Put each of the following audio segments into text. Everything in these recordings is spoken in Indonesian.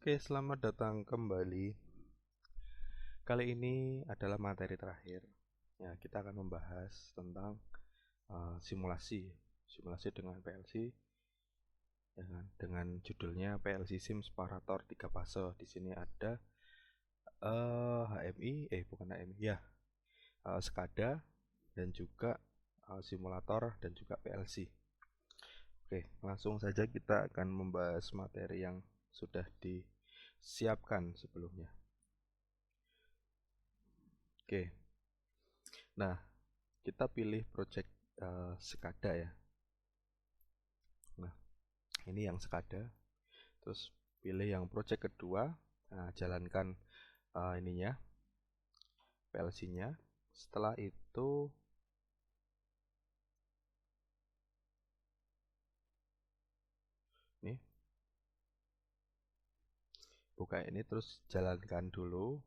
Oke, selamat datang kembali. Kali ini adalah materi terakhir. Ya, kita akan membahas tentang simulasi, simulasi dengan PLC, dengan judulnya PLC Sim Separator 3 fase. Di sini ada HMI, bukan HMI, ya, SCADA dan juga simulator dan juga PLC. Oke, langsung saja kita akan membahas materi yang sudah disiapkan sebelumnya. Oke, nah kita pilih project SCADA ya. Nah, ini yang SCADA. Terus pilih yang project kedua. Nah, jalankan ininya, PLC-nya. Setelah itu nih, buka ini terus jalankan dulu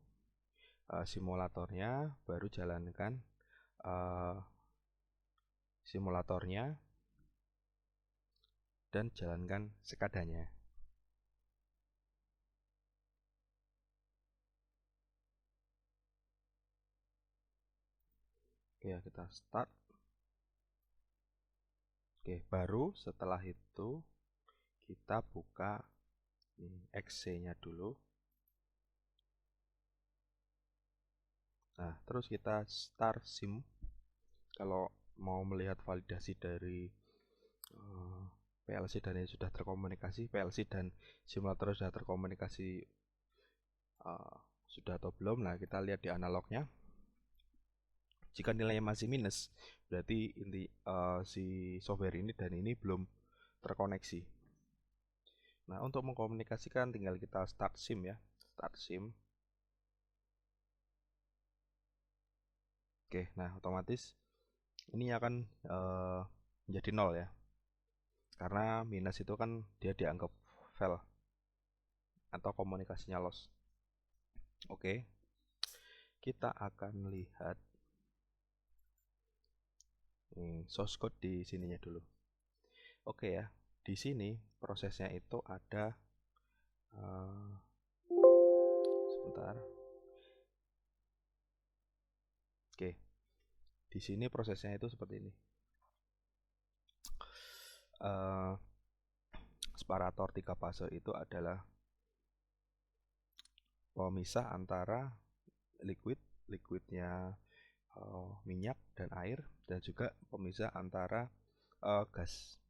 simulatornya, baru jalankan simulatornya dan jalankan SCADA-nya. Oke, kita start. Oke, baru setelah itu kita buka XC-nya dulu. Nah, terus kita start sim. Kalau mau melihat validasi dari PLC dan ini sudah terkomunikasi, PLC dan simulator sudah terkomunikasi sudah atau belum. Nah, kita lihat di analognya. Jika nilainya masih minus, berarti si software ini dan ini belum terkoneksi. Nah, untuk mengkomunikasikan tinggal kita start sim ya, start sim. Oke, nah otomatis ini akan menjadi 0 ya, karena minus itu kan dia dianggap fail atau komunikasinya loss. Oke, kita akan lihat source code di sininya dulu. Oke ya, di sini prosesnya itu ada sebentar. Oke, di sini prosesnya itu seperti ini. Separator 3 fase itu adalah pemisah antara liquidnya minyak dan air, dan juga pemisah antara gas.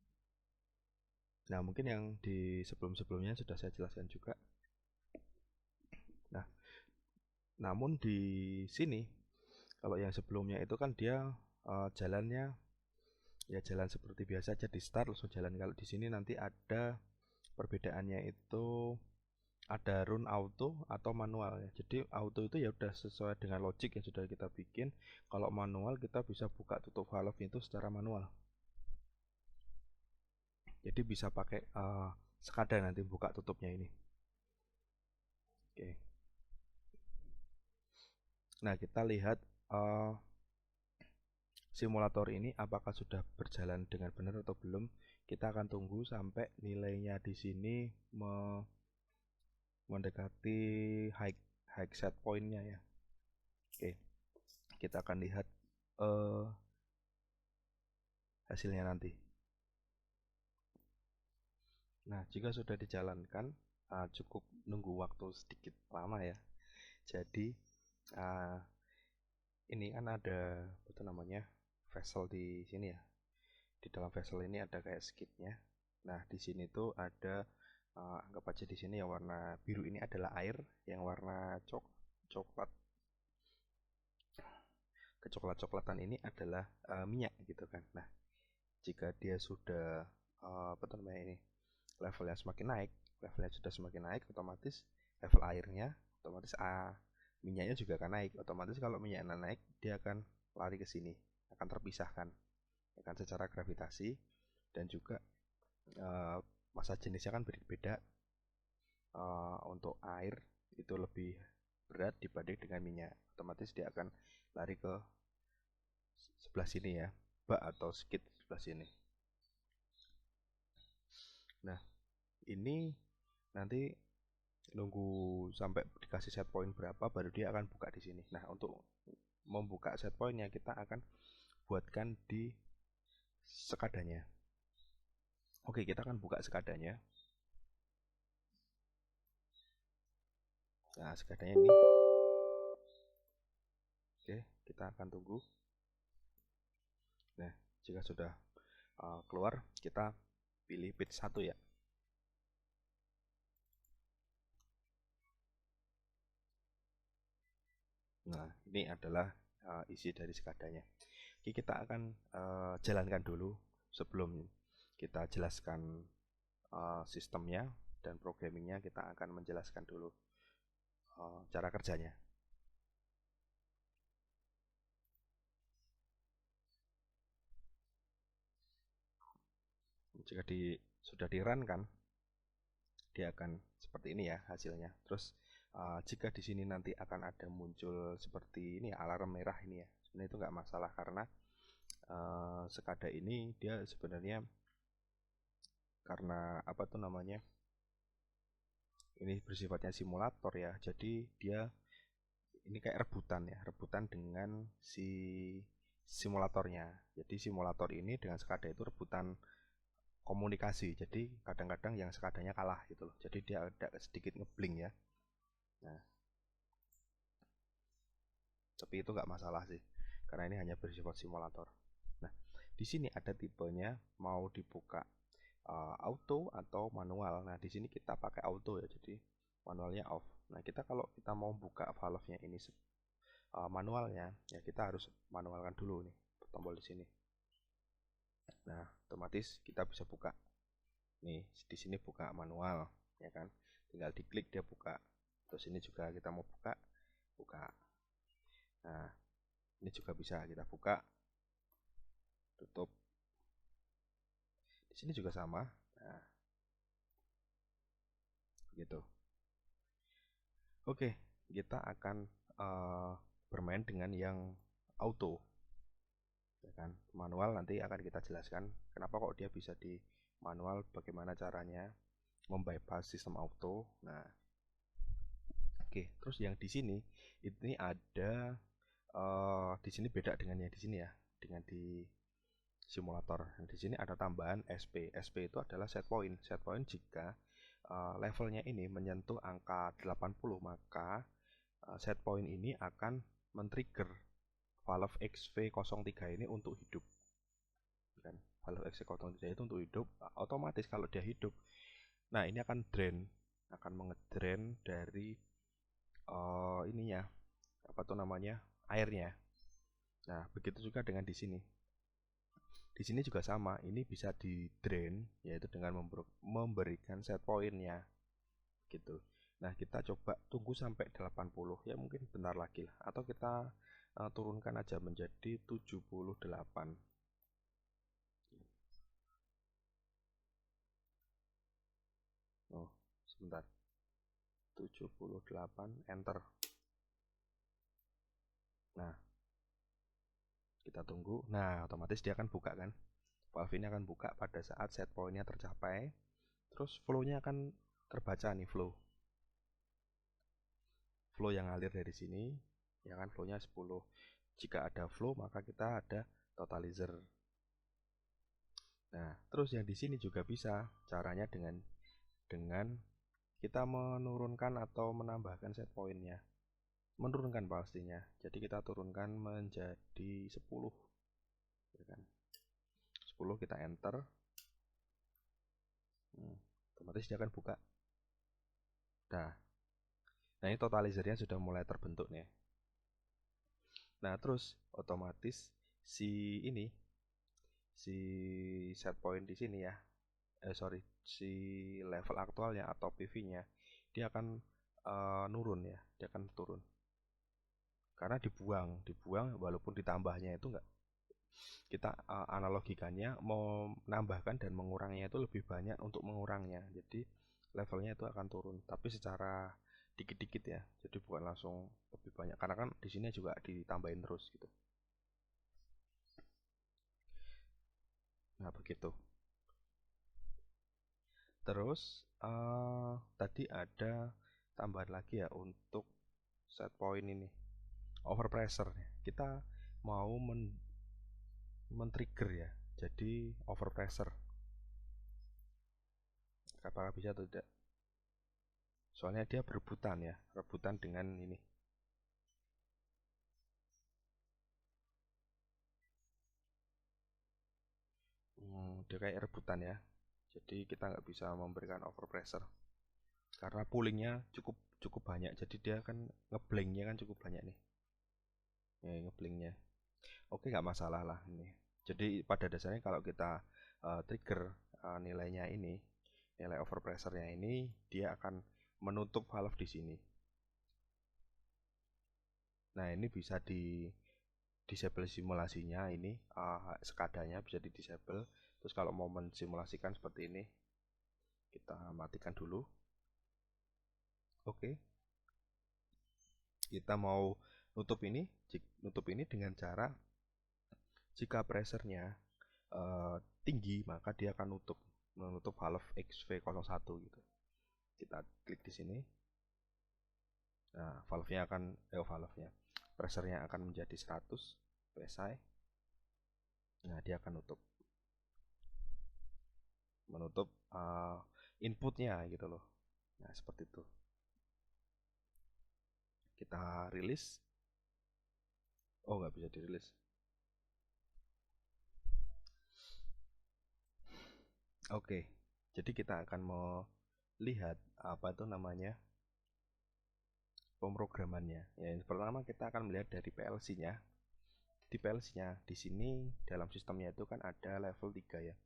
Nah, mungkin yang di sebelum-sebelumnya sudah saya jelaskan juga. Nah, namun di sini kalau yang sebelumnya itu kan dia jalannya ya jalan seperti biasa aja, di start langsung jalan. Kalau di sini nanti ada perbedaannya, itu ada run auto atau manual ya. Jadi auto itu ya udah sesuai dengan logic yang sudah kita bikin. Kalau manual kita bisa buka tutup valve itu secara manual. Jadi bisa pakai SCADA nanti buka tutupnya ini. Oke. Nah, kita lihat simulator ini apakah sudah berjalan dengan benar atau belum. Kita akan tunggu sampai nilainya di sini mendekati high set point-nya ya. Oke, kita akan lihat hasilnya nanti. Nah, jika sudah dijalankan, cukup nunggu waktu sedikit lama ya. Jadi ini kan ada apa namanya, vessel di sini ya. Di dalam vessel ini ada kayak skidnya. Nah, di sini tuh ada anggap aja di sini yang warna biru ini adalah air, yang warna coklat kecoklat-coklatan ini adalah minyak gitu kan. Nah, jika dia sudah apa namanya ini, levelnya sudah semakin naik, otomatis level airnya otomatis minyaknya juga akan naik. Otomatis kalau minyaknya naik, dia akan lari ke sini, akan terpisahkan akan secara gravitasi. Dan juga massa jenisnya kan berbeda. Untuk air itu lebih berat dibanding dengan minyak, otomatis dia akan lari ke sebelah sini ya, bak atau skid sebelah sini. Nah, ini nanti nunggu sampai dikasih set point berapa baru dia akan buka di sini. Nah, untuk membuka set pointnya kita akan buatkan di sekadanya. Oke, kita akan buka sekadanya. Nah, sekadanya ini. Oke, kita akan tunggu. Nah, jika sudah keluar, kita pilih page 1 ya. Nah, ini adalah isi dari sekadanya. Oke, kita akan jalankan dulu sebelum kita jelaskan sistemnya dan programmingnya. Kita akan menjelaskan dulu cara kerjanya. Jika sudah di run kan, dia akan seperti ini ya hasilnya. Terus jika di sini nanti akan ada muncul seperti ini alarm merah ini ya, sebenarnya itu nggak masalah karena sekada ini dia sebenarnya karena apa tuh namanya, ini bersifatnya simulator ya, jadi dia ini kayak rebutan ya, rebutan dengan si simulatornya. Jadi simulator ini dengan sekada itu rebutan komunikasi, jadi kadang-kadang yang sekadanya kalah gitu loh, jadi dia ada sedikit ngebling ya. Nah, tapi itu nggak masalah sih karena ini hanya bersifat simulator. Nah, di sini ada tipenya mau dibuka auto atau manual. Nah, di sini kita pakai auto ya, jadi manualnya off. Nah, kita kalau kita mau buka valve-nya ini manualnya ya, kita harus manualkan dulu nih tombol di sini. Nah, otomatis kita bisa buka nih, di sini buka manual ya kan, tinggal diklik dia buka. Terus ini juga kita mau buka. Nah, ini juga bisa kita buka, tutup. Di sini juga sama. Nah, begitu. Oke, kita akan bermain dengan yang auto ya kan. Manual nanti akan kita jelaskan kenapa kok dia bisa di manual, bagaimana caranya membypass sistem auto. Nah, oke, terus yang di sini ini ada di sini beda dengan yang di sini ya, dengan di simulator. Di sini ada tambahan SP. SP itu adalah set point. Set point jika levelnya ini menyentuh angka 80, maka set point ini akan men-trigger valve XV03 ini untuk hidup. Dan valve XV03 itu untuk hidup, otomatis kalau dia hidup, nah ini akan mengedrain dari ininya, apa tuh namanya, airnya. Nah, begitu juga dengan di sini. Di sini juga sama, ini bisa di drain yaitu dengan memberikan set pointnya gitu. Nah, kita coba tunggu sampai 80 ya, mungkin bentar lagi lah, atau kita turunkan aja menjadi 78. Oh, sebentar. 78, enter. Nah, kita tunggu. Nah, otomatis dia akan buka kan. Valve ini akan buka pada saat set pointnya tercapai. Terus flow-nya akan terbaca nih, flow yang ngalir dari sini ya kan, flow-nya 10. Jika ada flow maka kita ada totalizer. Nah, terus yang di sini juga bisa caranya dengan kita menurunkan atau menambahkan set pointnya. Menurunkan pastinya. Jadi kita turunkan menjadi 10 ya kan. 10 kita enter. Otomatis dia akan buka. Nah, ini totalizernya sudah mulai terbentuk nih. Nah, terus otomatis si set point di sini ya, si level aktualnya atau PV-nya dia akan nurun ya, dia akan turun karena dibuang walaupun ditambahnya itu enggak, kita analogikannya mau menambahkan dan mengurangnya itu lebih banyak untuk mengurangnya, jadi levelnya itu akan turun tapi secara dikit-dikit ya, jadi bukan langsung lebih banyak karena kan di sini juga ditambahin terus gitu. Nah, begitu. Terus tadi ada tambahan lagi ya untuk set point ini overpressure. Kita mau men-trigger ya, jadi overpressure. Apakah bisa atau tidak? Soalnya dia berebutan ya, rebutan dengan ini. Dia kayak rebutan ya. Jadi kita nggak bisa memberikan overpressure karena poolingnya cukup cukup banyak. Jadi dia kan ngeblanknya kan cukup banyak nih. Ngeblanknya. Oke, nggak masalah lah ini. Jadi pada dasarnya kalau kita trigger nilainya ini, nilai overpressure-nya ini, dia akan menutup valve di sini. Nah, ini bisa di disable simulasinya ini, sekadanya bisa di disable. Terus kalau mau mensimulasikan seperti ini, kita matikan dulu. Oke. Kita mau nutup ini dengan cara jika pressure-nya tinggi, maka dia akan menutup valve XV01 gitu. Kita klik di sini. Nah, pressure-nya akan menjadi 100 psi. Nah, dia akan menutup inputnya gitu loh. Nah, seperti itu. Kita rilis. Oh, nggak bisa dirilis. Oke, jadi kita akan melihat apa itu namanya pemrogramannya. Ya, yang pertama kita akan melihat dari PLC-nya. Di PLC-nya di sini dalam sistemnya itu kan ada level 3 ya.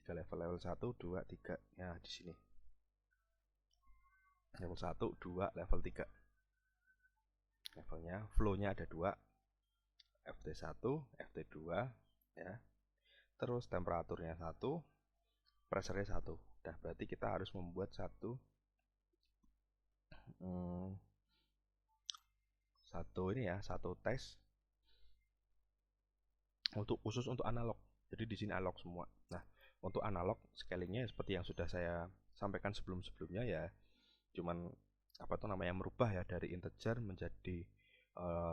3 level 1, 2, 3. Ya, di sini. Level 1, 2, level 3. Levelnya, flow-nya ada 2. FT1, FT2 ya. Terus temperaturnya 1, pressure-nya 1. Nah, berarti kita harus membuat satu tes khusus untuk analog. Jadi di sini analog semua. Nah, untuk analog scalingnya seperti yang sudah saya sampaikan sebelum-sebelumnya ya, cuman merubah ya dari integer menjadi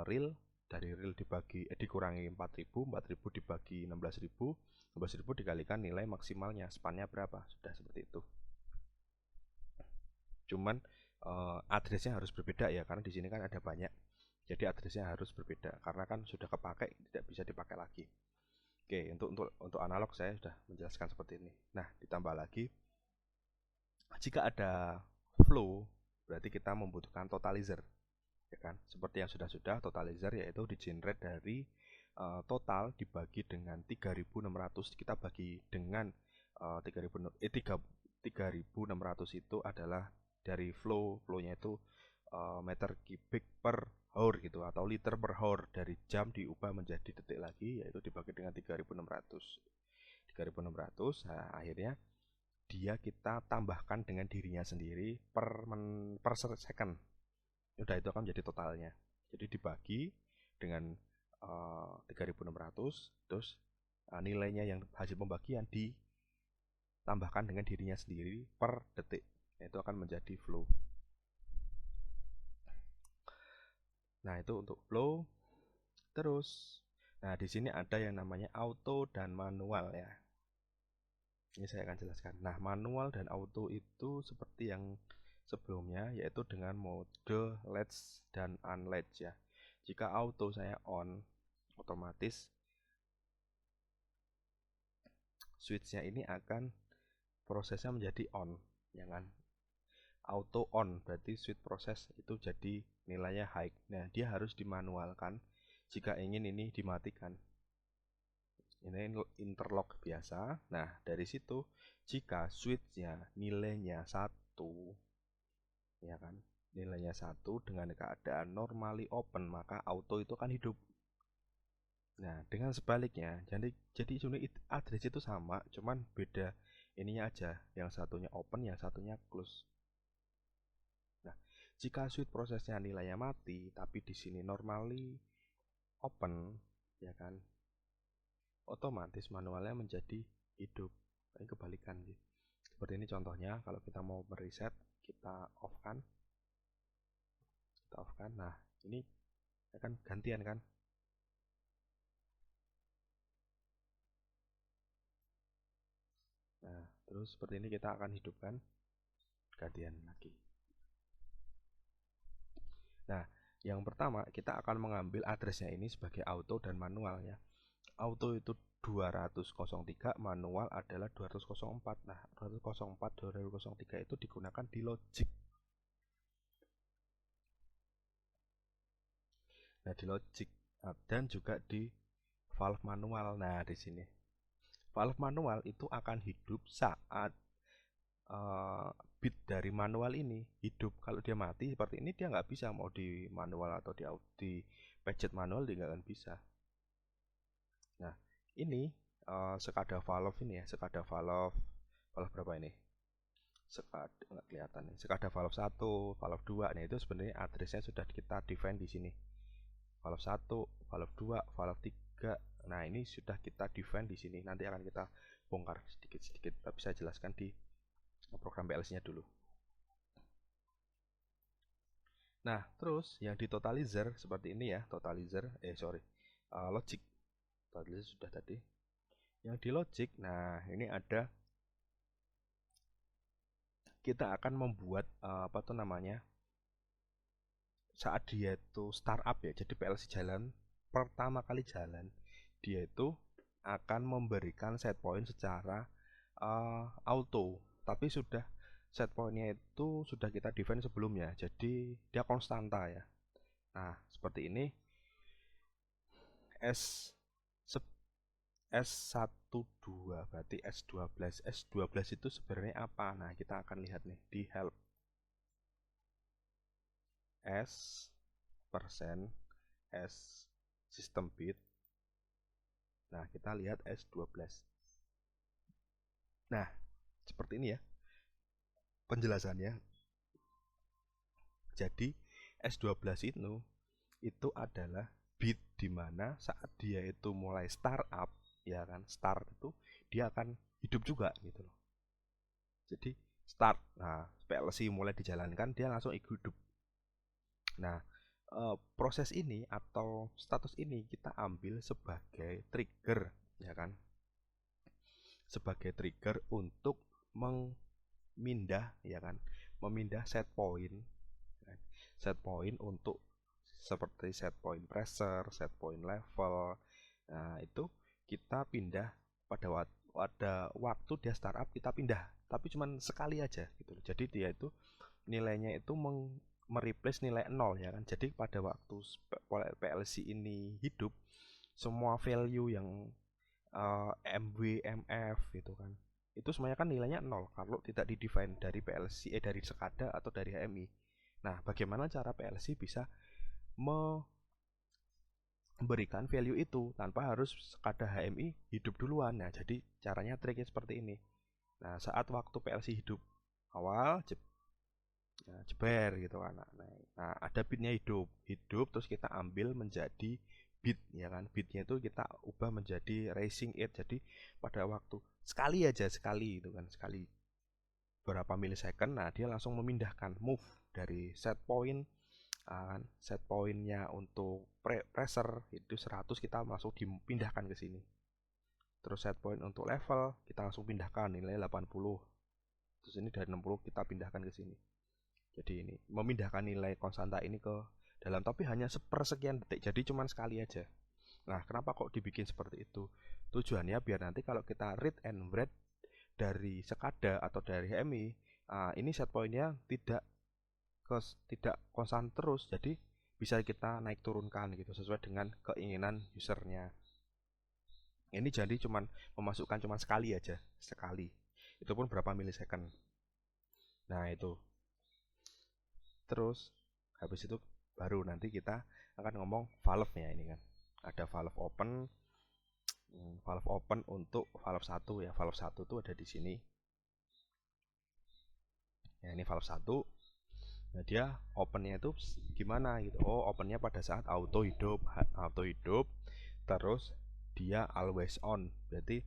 real, dari real dikurangi 4000 dibagi 16000 dikalikan nilai maksimalnya, spannya berapa, sudah seperti itu. Cuman addressnya harus berbeda ya, karena di sini kan ada banyak, jadi addressnya harus berbeda karena kan sudah kepakai, tidak bisa dipakai lagi. Oke, untuk analog saya sudah menjelaskan seperti ini. Nah, ditambah lagi jika ada flow, berarti kita membutuhkan totalizer, ya kan? Seperti yang sudah totalizer yaitu di-generate dari total dibagi dengan 3600. Kita bagi dengan 3600 itu adalah dari flow-nya itu meter kubik per hour gitu, atau liter per hour. Dari jam diubah menjadi detik lagi, yaitu dibagi dengan 3600. Nah, akhirnya dia kita tambahkan dengan dirinya sendiri per second. Udah, itu akan menjadi totalnya. Jadi dibagi dengan 3600, terus nilainya yang hasil pembagian ditambahkan dengan dirinya sendiri per detik. Itu akan menjadi flow. Nah, itu untuk flow. Terus, nah di sini ada yang namanya auto dan manual ya. Ini saya akan jelaskan. Nah, manual dan auto itu seperti yang sebelumnya, yaitu dengan mode latch dan unlatch ya. Jika auto saya on, otomatis switchnya ini akan prosesnya menjadi on, ya kan? Auto on berarti switch proses itu jadi nilainya high. Nah, dia harus dimanualkan jika ingin ini dimatikan. Ini interlock biasa. Nah, dari situ jika switchnya nilainya 1, ya kan, nilainya 1 dengan keadaan normally open, maka auto itu akan hidup. Nah, dengan sebaliknya, jadi unit address itu sama, cuman beda ininya aja, yang satunya open, yang satunya close. Nah, jika switch prosesnya nilainya mati, tapi di sini normally open, ya kan, otomatis manualnya menjadi hidup. Ini kebalikan sih. Seperti ini contohnya, kalau kita mau mereset, kita off kan. kita off kan. Nah ini akan gantian kan. Nah terus seperti ini kita akan hidupkan gantian lagi. Nah yang pertama kita akan mengambil addressnya ini sebagai auto dan manual ya. Auto itu 203, manual adalah 204. Nah 204 203 itu digunakan di logic. Nah di logic dan juga di valve manual. Nah di sini valve manual itu akan hidup saat bit dari manual ini hidup. Kalau dia mati seperti ini dia nggak bisa, mau di manual atau di pencet manual dia nggak akan bisa. Nah ini sekada valve ini ya, sekada valve berapa ini, sekada nggak kelihatan nih, sekada valve 1, valve 2. Nah itu sebenarnya addressnya sudah kita define di sini, valve 1, valve 2, valve 3. Nah ini sudah kita define di sini, nanti akan kita bongkar sedikit-sedikit, tapi saya jelaskan di program PLC nya dulu. Nah terus yang di totalizer seperti ini ya, totalizer logic. Totalizer sudah tadi. Yang di logic, nah ini ada, kita akan membuat apa tuh namanya, saat dia itu startup ya, jadi PLC jalan pertama kali jalan, dia itu akan memberikan set point secara auto, tapi sudah set pointnya itu sudah kita define sebelumnya, jadi dia konstanta ya. Nah seperti ini S12 berarti S12. S12 itu sebenarnya apa? Nah kita akan lihat nih di help. S persen S system bit. Nah kita lihat S12. Nah seperti ini ya penjelasannya. Jadi S12 itu adalah bit dimana saat dia itu mulai startup ya kan, start itu dia akan hidup juga gitu loh. Jadi start, nah PLC mulai dijalankan dia langsung hidup. Nah proses ini atau status ini kita ambil sebagai trigger ya kan, sebagai trigger untuk memindah ya kan, memindah set point ya kan? Set point untuk seperti set point pressure, set point level. Nah itu kita pindah pada waktu dia startup, kita pindah tapi cuman sekali aja gitu. Jadi dia itu nilainya itu mereplace nilai 0 ya kan. Jadi pada waktu PLC ini hidup, semua value yang MW, MF gitu kan, itu semuanya kan nilainya 0 kalau tidak di-define dari PLC dari sekada atau dari HMI. Nah bagaimana cara PLC bisa memberikan value itu tanpa harus sekada HMI hidup duluan? Nah jadi caranya triknya seperti ini. Nah saat waktu PLC hidup awal jeber gitu kan, nah ada bitnya hidup terus kita ambil menjadi bit ya kan, bitnya itu kita ubah menjadi racing it. Jadi pada waktu sekali gitu kan, sekali berapa milisecond, nah dia langsung memindahkan move dari set point kan, set pointnya untuk pressure itu 100, kita langsung dipindahkan ke sini. Terus set point untuk level kita langsung pindahkan nilai 80, terus ini dari 60 kita pindahkan ke sini. Jadi ini memindahkan nilai konstanta ini ke dalam, tapi hanya sepersekian detik, jadi cuma sekali aja. Nah kenapa kok dibikin seperti itu? Tujuannya biar nanti kalau kita read and write dari sekada atau dari HMI, ini set pointnya tidak konstan terus, jadi bisa kita naik turunkan gitu sesuai dengan keinginan usernya. Ini jadi cuman memasukkan cuman sekali aja, sekali, itu pun berapa milisecond. Nah itu terus habis itu baru nanti kita akan ngomong valve nya ini kan, ada valve open, untuk valve 1 ya. Valve 1 itu ada di sini ya, ini valve 1. Nah dia opennya itu gimana gitu, opennya pada saat auto hidup, terus dia always on. Berarti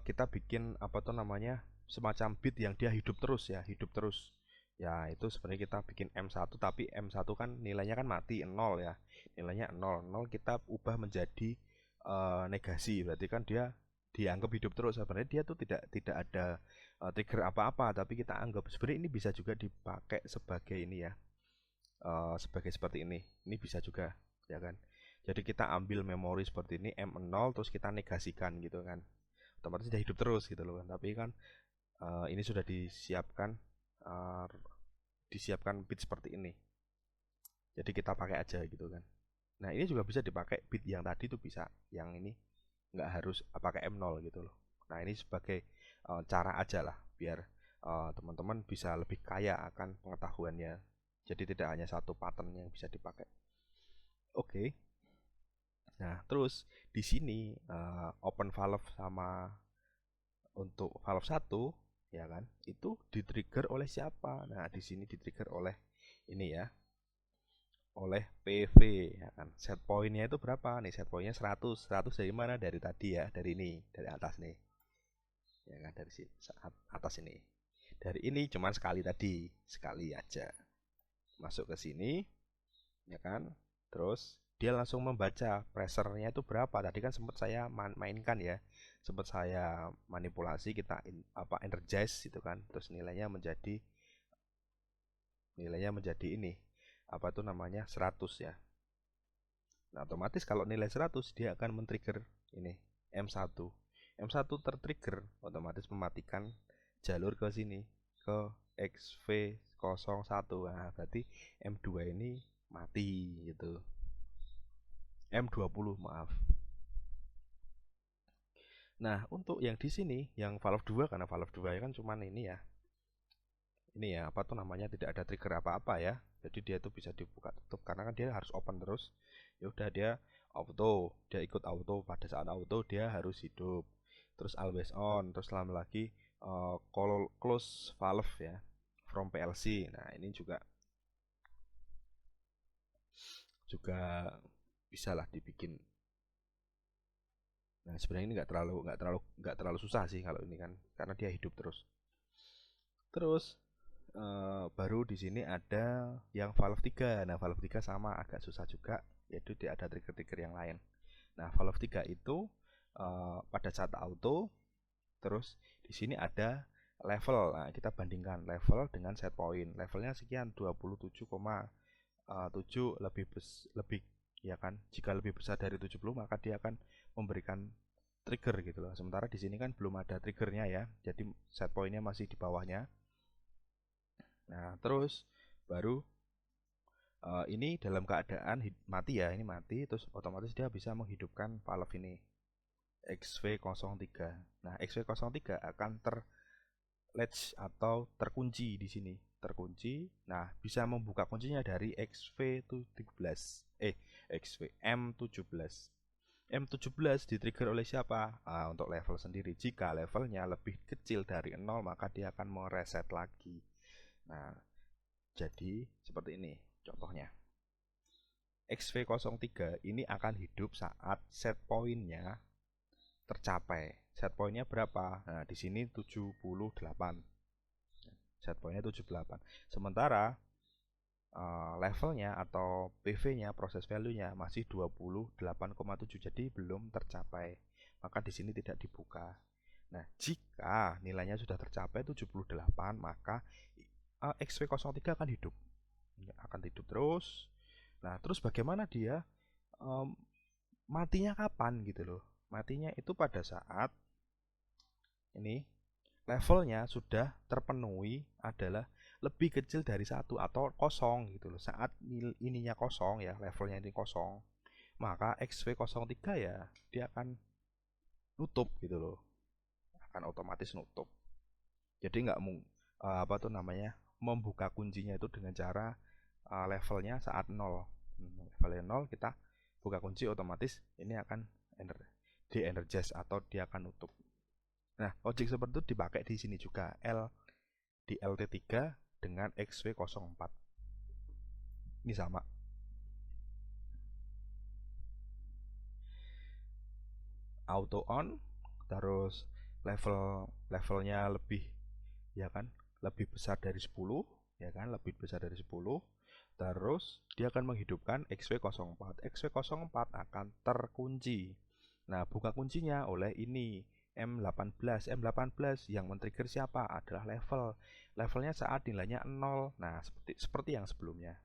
kita bikin apa tuh namanya, semacam bit yang dia hidup terus ya, hidup terus. Ya, itu sebenarnya kita bikin M1, tapi M1 kan nilainya kan mati 0 ya. Nilainya 0. 0 kita ubah menjadi negasi. Berarti kan dia dianggap hidup terus. Sebenarnya dia tuh tidak ada trigger apa-apa, tapi kita anggap sebenarnya ini bisa juga dipakai sebagai ini ya. Sebagai seperti ini. Ini bisa juga, ya kan. Jadi kita ambil memori seperti ini M0 terus kita negasikan gitu kan. Otomatis dia hidup terus gitu loh kan. Tapi kan ini sudah uh, disiapkan bit seperti ini. Jadi kita pakai aja gitu kan. Nah, ini juga bisa dipakai bit yang tadi tuh bisa. Yang ini nggak harus pakai M0 gitu loh. Nah, ini sebagai cara aja lah biar teman-teman bisa lebih kaya akan pengetahuannya. Jadi tidak hanya satu pattern yang bisa dipakai. Oke. Nah, terus di sini open valve sama untuk valve 1 ya kan, itu di-trigger oleh siapa? Nah, di sini di-trigger oleh ini ya, oleh PV ya kan. Set pointnya itu berapa nih? Set pointnya 100. 100 dari mana? Dari tadi ya, dari ini, dari atas nih. Ya kan, dari atas ini. Dari ini cuman sekali tadi, sekali aja. Masuk ke sini ya kan. Terus dia langsung membaca pressure-nya itu berapa. Tadi kan sempat saya mainkan ya. Sempat saya manipulasi, kita energize gitu kan. Terus nilainya menjadi ini. Apa tuh namanya? 100 ya. Nah, otomatis kalau nilai 100 dia akan men-trigger ini M1. M1 tertrigger otomatis mematikan jalur ke sini ke XV01. Nah, berarti M2 ini mati gitu. M20 maaf. Nah, untuk yang di sini yang valve 2 karena valve 2 kan cuman ini ya. Ini ya, apa tuh namanya, tidak ada trigger apa-apa ya. Jadi dia tuh bisa dibuka tutup karena kan dia harus open terus. Ya udah dia auto, dia ikut auto, pada saat auto dia harus hidup. Terus always on, terus lama lagi close valve ya from PLC. Nah, ini juga bisa lah dibikin. Nah, sebenarnya ini nggak terlalu susah sih kalau ini kan karena dia hidup terus. Terus baru di sini ada yang valve 3. Nah, valve 3 sama agak susah juga, yaitu dia ada trigger-trigger yang lain. Nah, valve 3 itu pada saat auto, terus di sini ada level. Nah, kita bandingkan level dengan set point. Levelnya sekian 27,7 lebih ya kan. Jika lebih besar dari 70 maka dia akan memberikan trigger gitu loh. Sementara di sini kan belum ada triggernya ya. Jadi set pointnya masih di bawahnya. Nah, terus baru ini dalam keadaan mati ya, ini mati, terus otomatis dia bisa menghidupkan valve ini XV03. Nah, XV03 akan latch atau terkunci di sini, terkunci. Nah, bisa membuka kuncinya dari XV17, XVM17. M17 di-trigger oleh siapa? Untuk level sendiri. Jika levelnya lebih kecil dari 0, maka dia akan mereset lagi. Nah, jadi seperti ini contohnya. XV03 ini akan hidup saat set pointnya tercapai. Set pointnya berapa? Nah, di sini 78. Set pointnya 78. Sementara levelnya atau PV-nya, proses value-nya masih 28,7, jadi belum tercapai. Maka di sini tidak dibuka. Nah, jika nilainya sudah tercapai 78, maka XV03 akan hidup. Akan hidup terus. Nah, terus bagaimana dia matinya kapan gitu loh. Matinya itu pada saat ini levelnya sudah terpenuhi adalah lebih kecil dari 1 atau kosong gitu loh. Saat ininya kosong ya, levelnya ini kosong, maka XV03 ya dia akan nutup gitu loh. Akan otomatis nutup. Jadi nggak apa tuh namanya, membuka kuncinya itu dengan cara levelnya saat 0. Levelnya 0 kita buka kunci, otomatis ini akan de-energize atau dia akan nutup. Nah, logic seperti itu dipakai di sini juga, di LT3 dengan XV04. Ini sama. Auto on, terus levelnya lebih ya kan, lebih besar dari 10. ya kan, lebih besar dari 10. Terus dia akan menghidupkan XW04. XW04 akan terkunci. Nah, buka kuncinya oleh ini M18. M18 yang men-trigger siapa? Adalah level. Levelnya saat nilainya 0. Nah, seperti yang sebelumnya.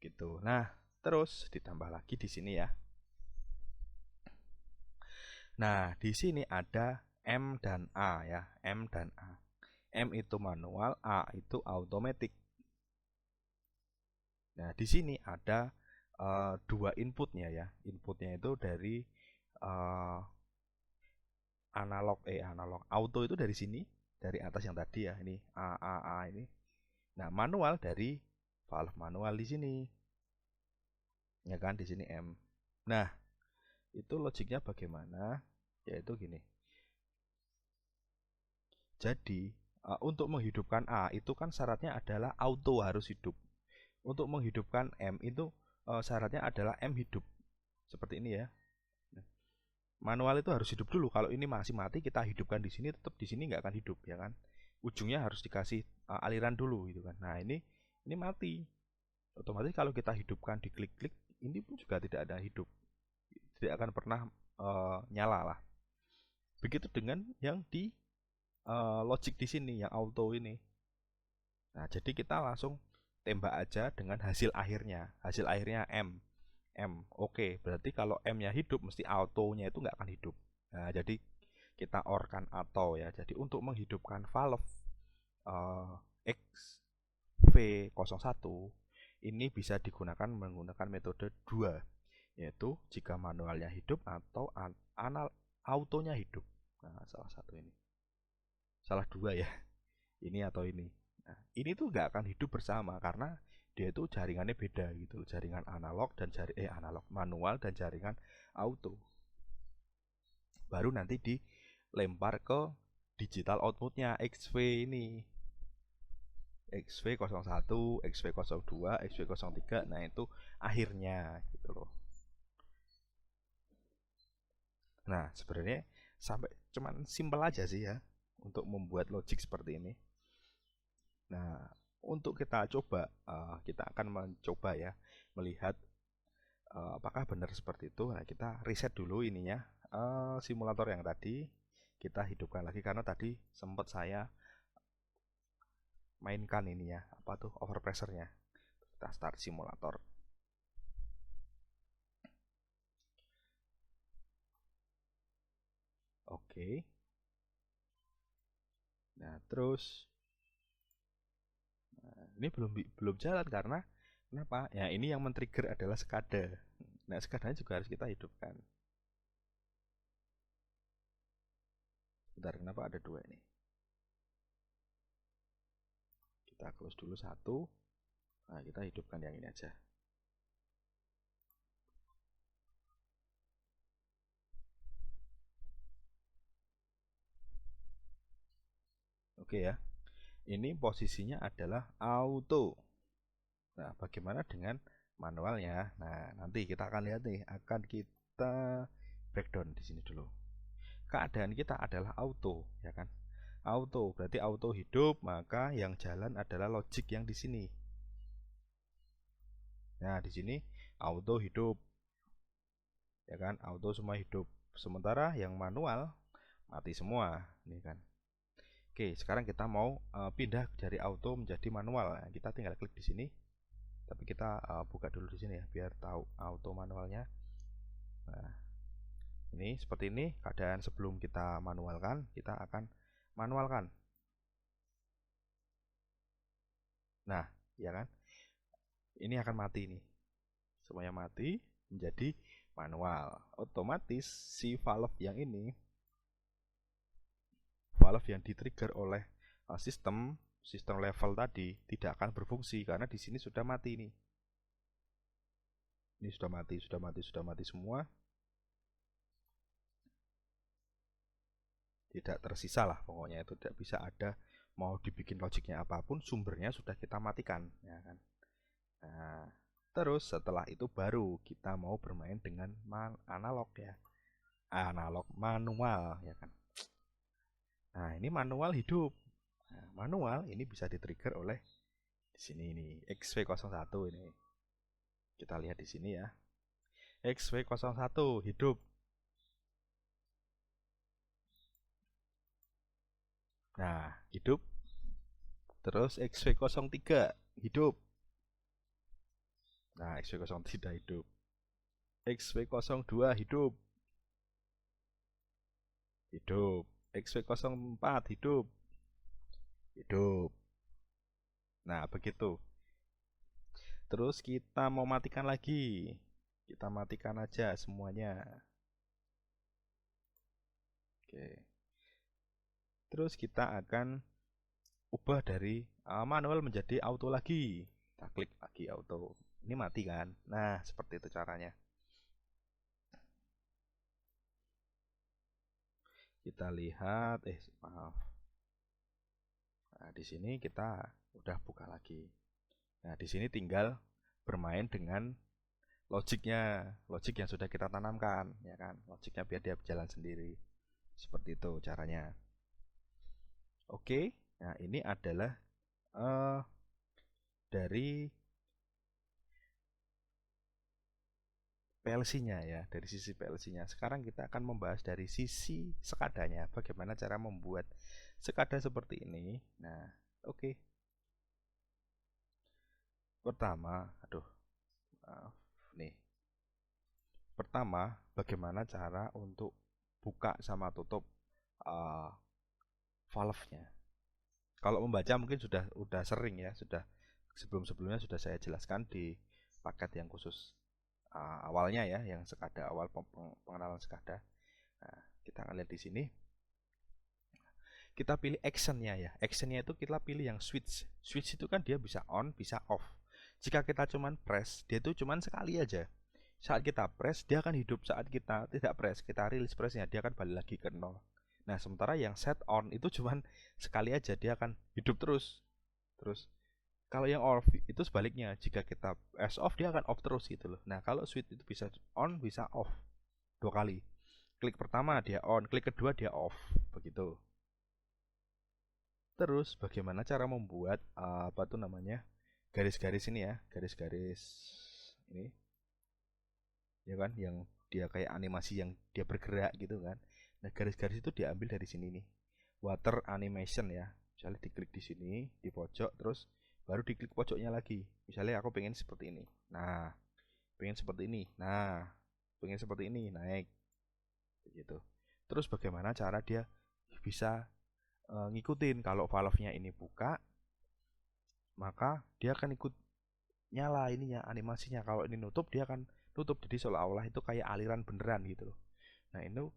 Gitu. Nah, terus ditambah lagi di sini ya. Nah, di sini ada M dan A ya, M dan A. M itu manual, A itu automatic. Nah, di sini ada dua inputnya ya. Inputnya itu dari uh, analog auto itu dari sini, dari atas yang tadi ya, ini A ini. Nah, manual dari valve manual di sini. Ya kan, di sini M. Nah, itu logiknya bagaimana? Yaitu gini. Jadi, untuk menghidupkan A itu kan syaratnya adalah auto harus hidup. Untuk menghidupkan M itu syaratnya adalah M hidup. Seperti ini ya. Manual itu harus hidup dulu. Kalau ini masih mati, kita hidupkan di sini, tetap di sini nggak akan hidup, ya kan? Ujungnya harus dikasih aliran dulu, gitu kan? Nah, ini mati. Otomatis kalau kita hidupkan di klik-klik, ini pun juga tidak ada hidup, tidak akan pernah nyala lah. Begitu dengan yang di logic di sini, yang auto ini. Nah, jadi kita langsung tembak aja dengan hasil akhirnya. Hasil akhirnya M. Oke, berarti kalau M-nya hidup, mesti auto-nya itu nggak akan hidup. Nah, jadi kita OR-kan auto ya. Jadi untuk menghidupkan valve XV01 ini bisa digunakan menggunakan metode 2, yaitu jika manualnya hidup atau autonya hidup. Nah, salah satu ini. Salah dua ya. Ini atau ini. Nah, ini tuh nggak akan hidup bersama karena dia itu jaringannya beda gitu, jaringan analog dan analog manual dan jaringan auto. Baru nanti dilempar ke digital outputnya XV ini. XV01, XV02, XV03. Nah, itu akhirnya gitu loh. Nah, sebenarnya sampai cuman simpel aja sih ya untuk membuat logic seperti ini. Nah, untuk kita coba, kita akan mencoba ya melihat apakah benar seperti itu. Nah, kita reset dulu ininya, simulator yang tadi kita hidupkan lagi karena tadi sempat saya mainkan ini ya, apa tuh overpressernya. Kita start simulator. Oke. Nah, terus ini belum jalan karena kenapa? Ya, ini yang men-trigger adalah SCADA. Nah, SCADA juga harus kita hidupkan. Bentar, kenapa ada dua ini? Kita close dulu satu. Nah, kita hidupkan yang ini aja. Oke ya. Ini posisinya adalah auto. Nah, bagaimana dengan manualnya? Nah, nanti kita akan lihat nih, akan kita breakdown di sini dulu. Keadaan kita adalah auto, ya kan? Auto berarti auto hidup, maka yang jalan adalah logic yang di sini. Nah, di sini auto hidup, ya kan? Auto semua hidup. Sementara yang manual mati semua, nih kan? Oke, sekarang kita mau pindah dari auto menjadi manual. Nah, kita tinggal klik di sini. Tapi kita buka dulu di sini ya, biar tahu auto manualnya. Nah, ini seperti ini keadaan sebelum kita manualkan. Kita akan manualkan. Nah, ya kan? Ini akan mati nih. Semuanya mati menjadi manual. Otomatis si valve yang ini, valve yang di-trigger oleh sistem level tadi tidak akan berfungsi karena di sini sudah mati nih. Ini sudah mati semua. Tidak tersisa lah pokoknya, itu tidak bisa ada mau dibikin logiknya apapun, sumbernya sudah kita matikan, ya kan. Nah, terus setelah itu baru kita mau bermain dengan analog ya, analog manual, ya kan. Nah, ini manual hidup. Nah, manual ini bisa di-trigger oleh di sini ini XV01 ini. Kita lihat di sini ya. XV01 hidup. Nah, hidup. Terus XV03 hidup. Nah, XV03 hidup. XV02 hidup. Hidup. XV04 hidup. Hidup. Nah, begitu. Terus kita mau matikan lagi. Kita matikan aja semuanya. Oke. Terus kita akan ubah dari manual menjadi auto lagi. Kita klik lagi auto. Ini mati kan? Nah, seperti itu caranya. Kita lihat, maaf. Nah, di sini kita udah buka lagi. Nah, di sini tinggal bermain dengan logiknya, logik yang sudah kita tanamkan, ya kan? Logiknya biar dia berjalan sendiri. Seperti itu caranya. Oke, nah ini adalah dari PLC-nya ya, dari sisi PLC-nya. Sekarang kita akan membahas dari sisi sekadanya, bagaimana cara membuat sekada seperti ini. Nah, oke. Pertama, maaf nih. Pertama, bagaimana cara untuk buka sama tutup valve-nya. Kalau membaca mungkin sudah sering ya, sudah sebelum-sebelumnya sudah saya jelaskan di paket yang khusus awalnya ya, yang sekada awal pengenalan sekada. Nah, kita akan lihat di sini. Kita pilih actionnya ya. Actionnya itu kita pilih yang switch. Switch itu kan dia bisa on, bisa off. Jika kita cuman press, dia itu cuman sekali aja. Saat kita press, dia akan hidup. Saat kita tidak press, kita release pressnya, dia akan balik lagi ke nol. Nah, sementara yang set on itu cuman sekali aja, dia akan hidup terus. Terus kalau yang off itu sebaliknya, jika kita press off dia akan off terus gitu loh. Nah, kalau switch itu bisa on, bisa off 2 kali. Klik pertama dia on, klik kedua dia off, begitu. Terus bagaimana cara membuat apa tuh namanya garis-garis ini ya, garis-garis ini, ya kan, yang dia kayak animasi yang dia bergerak gitu kan. Nah, garis-garis itu diambil dari sini nih, water animation ya. Misalnya diklik di sini di pojok, terus baru diklik pojoknya lagi. Misalnya aku pengen seperti ini. Nah, pengen seperti ini. Nah, pengen seperti ini, naik begitu. Terus bagaimana cara dia bisa ngikutin kalau valve-nya ini buka, maka dia akan ikut nyala ininya animasinya. Kalau ini nutup, dia akan tutup. Jadi seolah-olah itu kayak aliran beneran gitu loh. Nah, itu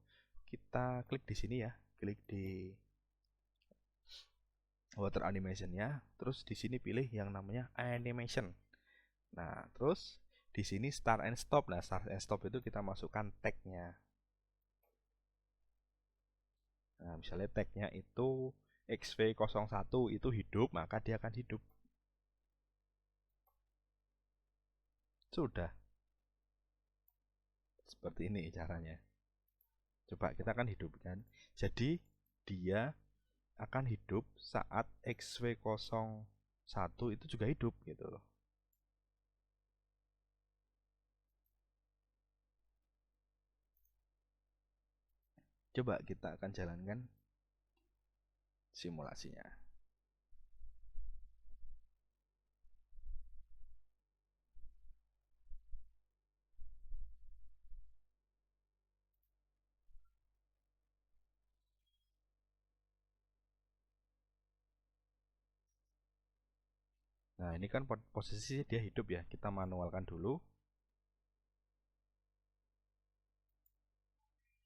kita klik di sini ya, klik di water animation-nya, terus di sini pilih yang namanya animation. Nah, terus di sini start and stop. Nah, start and stop itu kita masukkan tag-nya. Nah, misalnya tag-nya itu XV01 itu hidup, maka dia akan hidup. Sudah. Seperti ini caranya. Coba kita akan hidupkan. Jadi dia akan hidup saat XV01 itu juga hidup gitu loh. Coba kita akan jalankan simulasinya. Nah, ini kan posisi dia hidup ya. Kita manualkan dulu.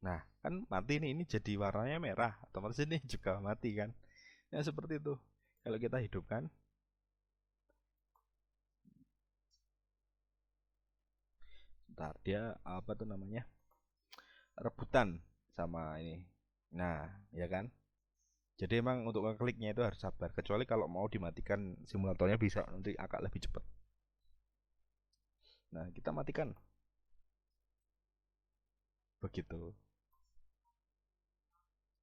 Nah, kan mati nih, ini jadi warnanya merah. Otomatis ini juga mati kan. Ya seperti itu. Kalau kita hidupkan, ntar dia apa tuh namanya, rebutan sama ini. Nah, ya kan. Jadi emang untuk ngekliknya itu harus sabar. Kecuali kalau mau dimatikan simulatornya bisa nanti agak lebih cepat. Nah, kita matikan. Begitu.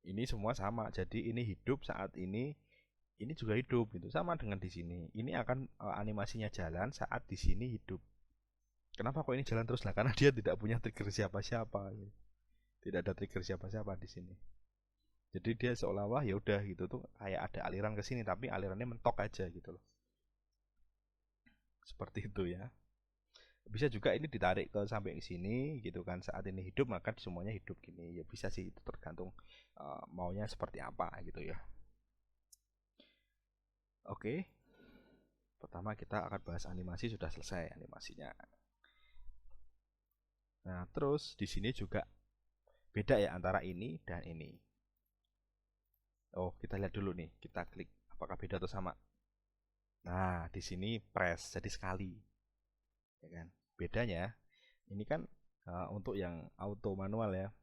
Ini semua sama. Jadi ini hidup saat ini ini juga hidup gitu. Sama dengan di sini. Ini akan animasinya jalan saat di sini hidup. Kenapa kok ini jalan terus? Lah karena dia tidak punya trigger siapa-siapa gitu. Tidak ada trigger siapa-siapa di sini. Jadi dia seolah-olah ya udah gitu tuh kayak ada aliran ke sini tapi alirannya mentok aja gitu loh. Seperti itu ya. Bisa juga ini ditarik ke sampai ke sini gitu kan, saat ini hidup maka semuanya hidup gini ya, bisa sih, itu tergantung maunya seperti apa gitu ya. Oke, pertama kita akan bahas animasi, sudah selesai animasinya. Nah terus di sini juga beda ya antara ini dan ini. Oh kita lihat dulu nih, kita klik apakah beda atau sama. Nah di sini press jadi sekali ya kan. Bedanya ini kan untuk yang auto manual ya.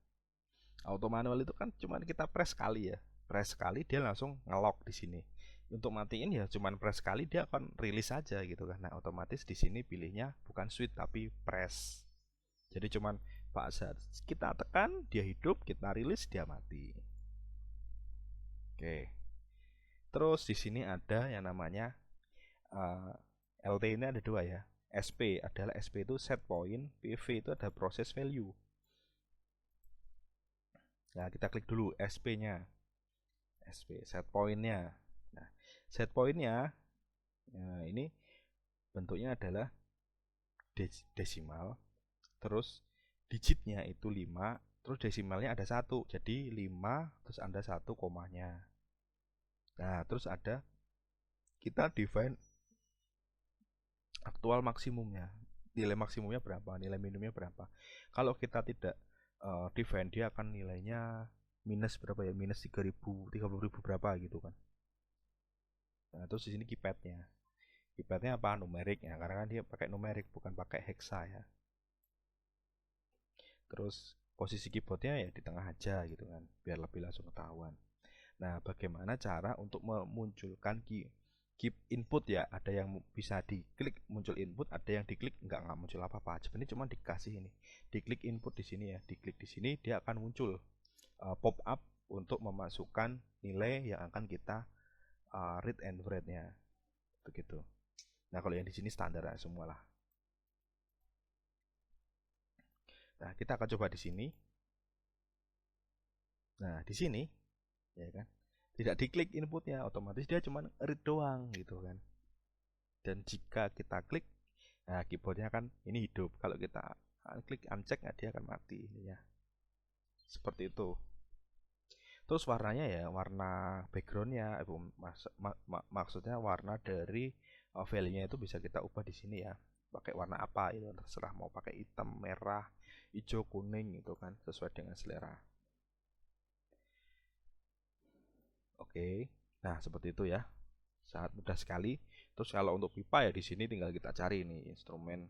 Auto manual itu kan cuma kita press sekali ya. Press sekali dia langsung ngelock di sini. Untuk matiin ya cuma press sekali dia akan rilis aja gitu kan. Nah, otomatis di sini pilihnya bukan switch tapi press. Jadi cuman pas saat kita tekan dia hidup, kita rilis dia mati. Oke. Terus di sini ada yang namanya LT, ini ada dua ya. SP adalah SP itu set point, PV itu ada process value. Nah, kita klik dulu SP-nya. SP set point-nya. Nah, set point-nya ini bentuknya adalah desimal, terus digitnya itu 5, terus desimalnya ada 1. Jadi 5 terus ada 1 komanya. Nah, terus ada kita define aktual maksimumnya. Nilai maksimumnya berapa, nilai minimumnya berapa. Kalau kita tidak define, dia akan nilainya minus berapa ya, minus 3000 berapa gitu kan. Nah, terus di sini keypadnya. Keypadnya apa? Numerik ya, karena kan dia pakai numerik bukan pakai hexa ya. Terus posisi keyboardnya ya di tengah aja gitu kan, biar lebih langsung ketahuan. Nah, bagaimana cara untuk memunculkan keep input ya? Ada yang bisa diklik muncul input, ada yang diklik nggak muncul apa-apa. Sebenarnya cuma dikasih ini, diklik input di sini ya, diklik di sini dia akan muncul pop up untuk memasukkan nilai yang akan kita read and write-nya, begitu. Nah, kalau yang di sini standar ya semua lah. Nah, kita akan coba di sini. Nah, di sini ya kan, tidak diklik inputnya, otomatis dia cuma read doang gitu kan. Dan jika kita klik, nah keyboardnya kan ini hidup. Kalau kita klik uncheck, nah dia akan mati ya. Seperti itu. Terus warnanya ya, warna backgroundnya, maksudnya warna dari value-nya itu bisa kita ubah di sini ya. Pakai warna apa itu terserah, mau pakai hitam, merah, hijau, kuning gitu kan, sesuai dengan selera. Oke, nah seperti itu ya, sangat mudah sekali. Terus kalau untuk pipa ya di sini tinggal kita cari nih instrumen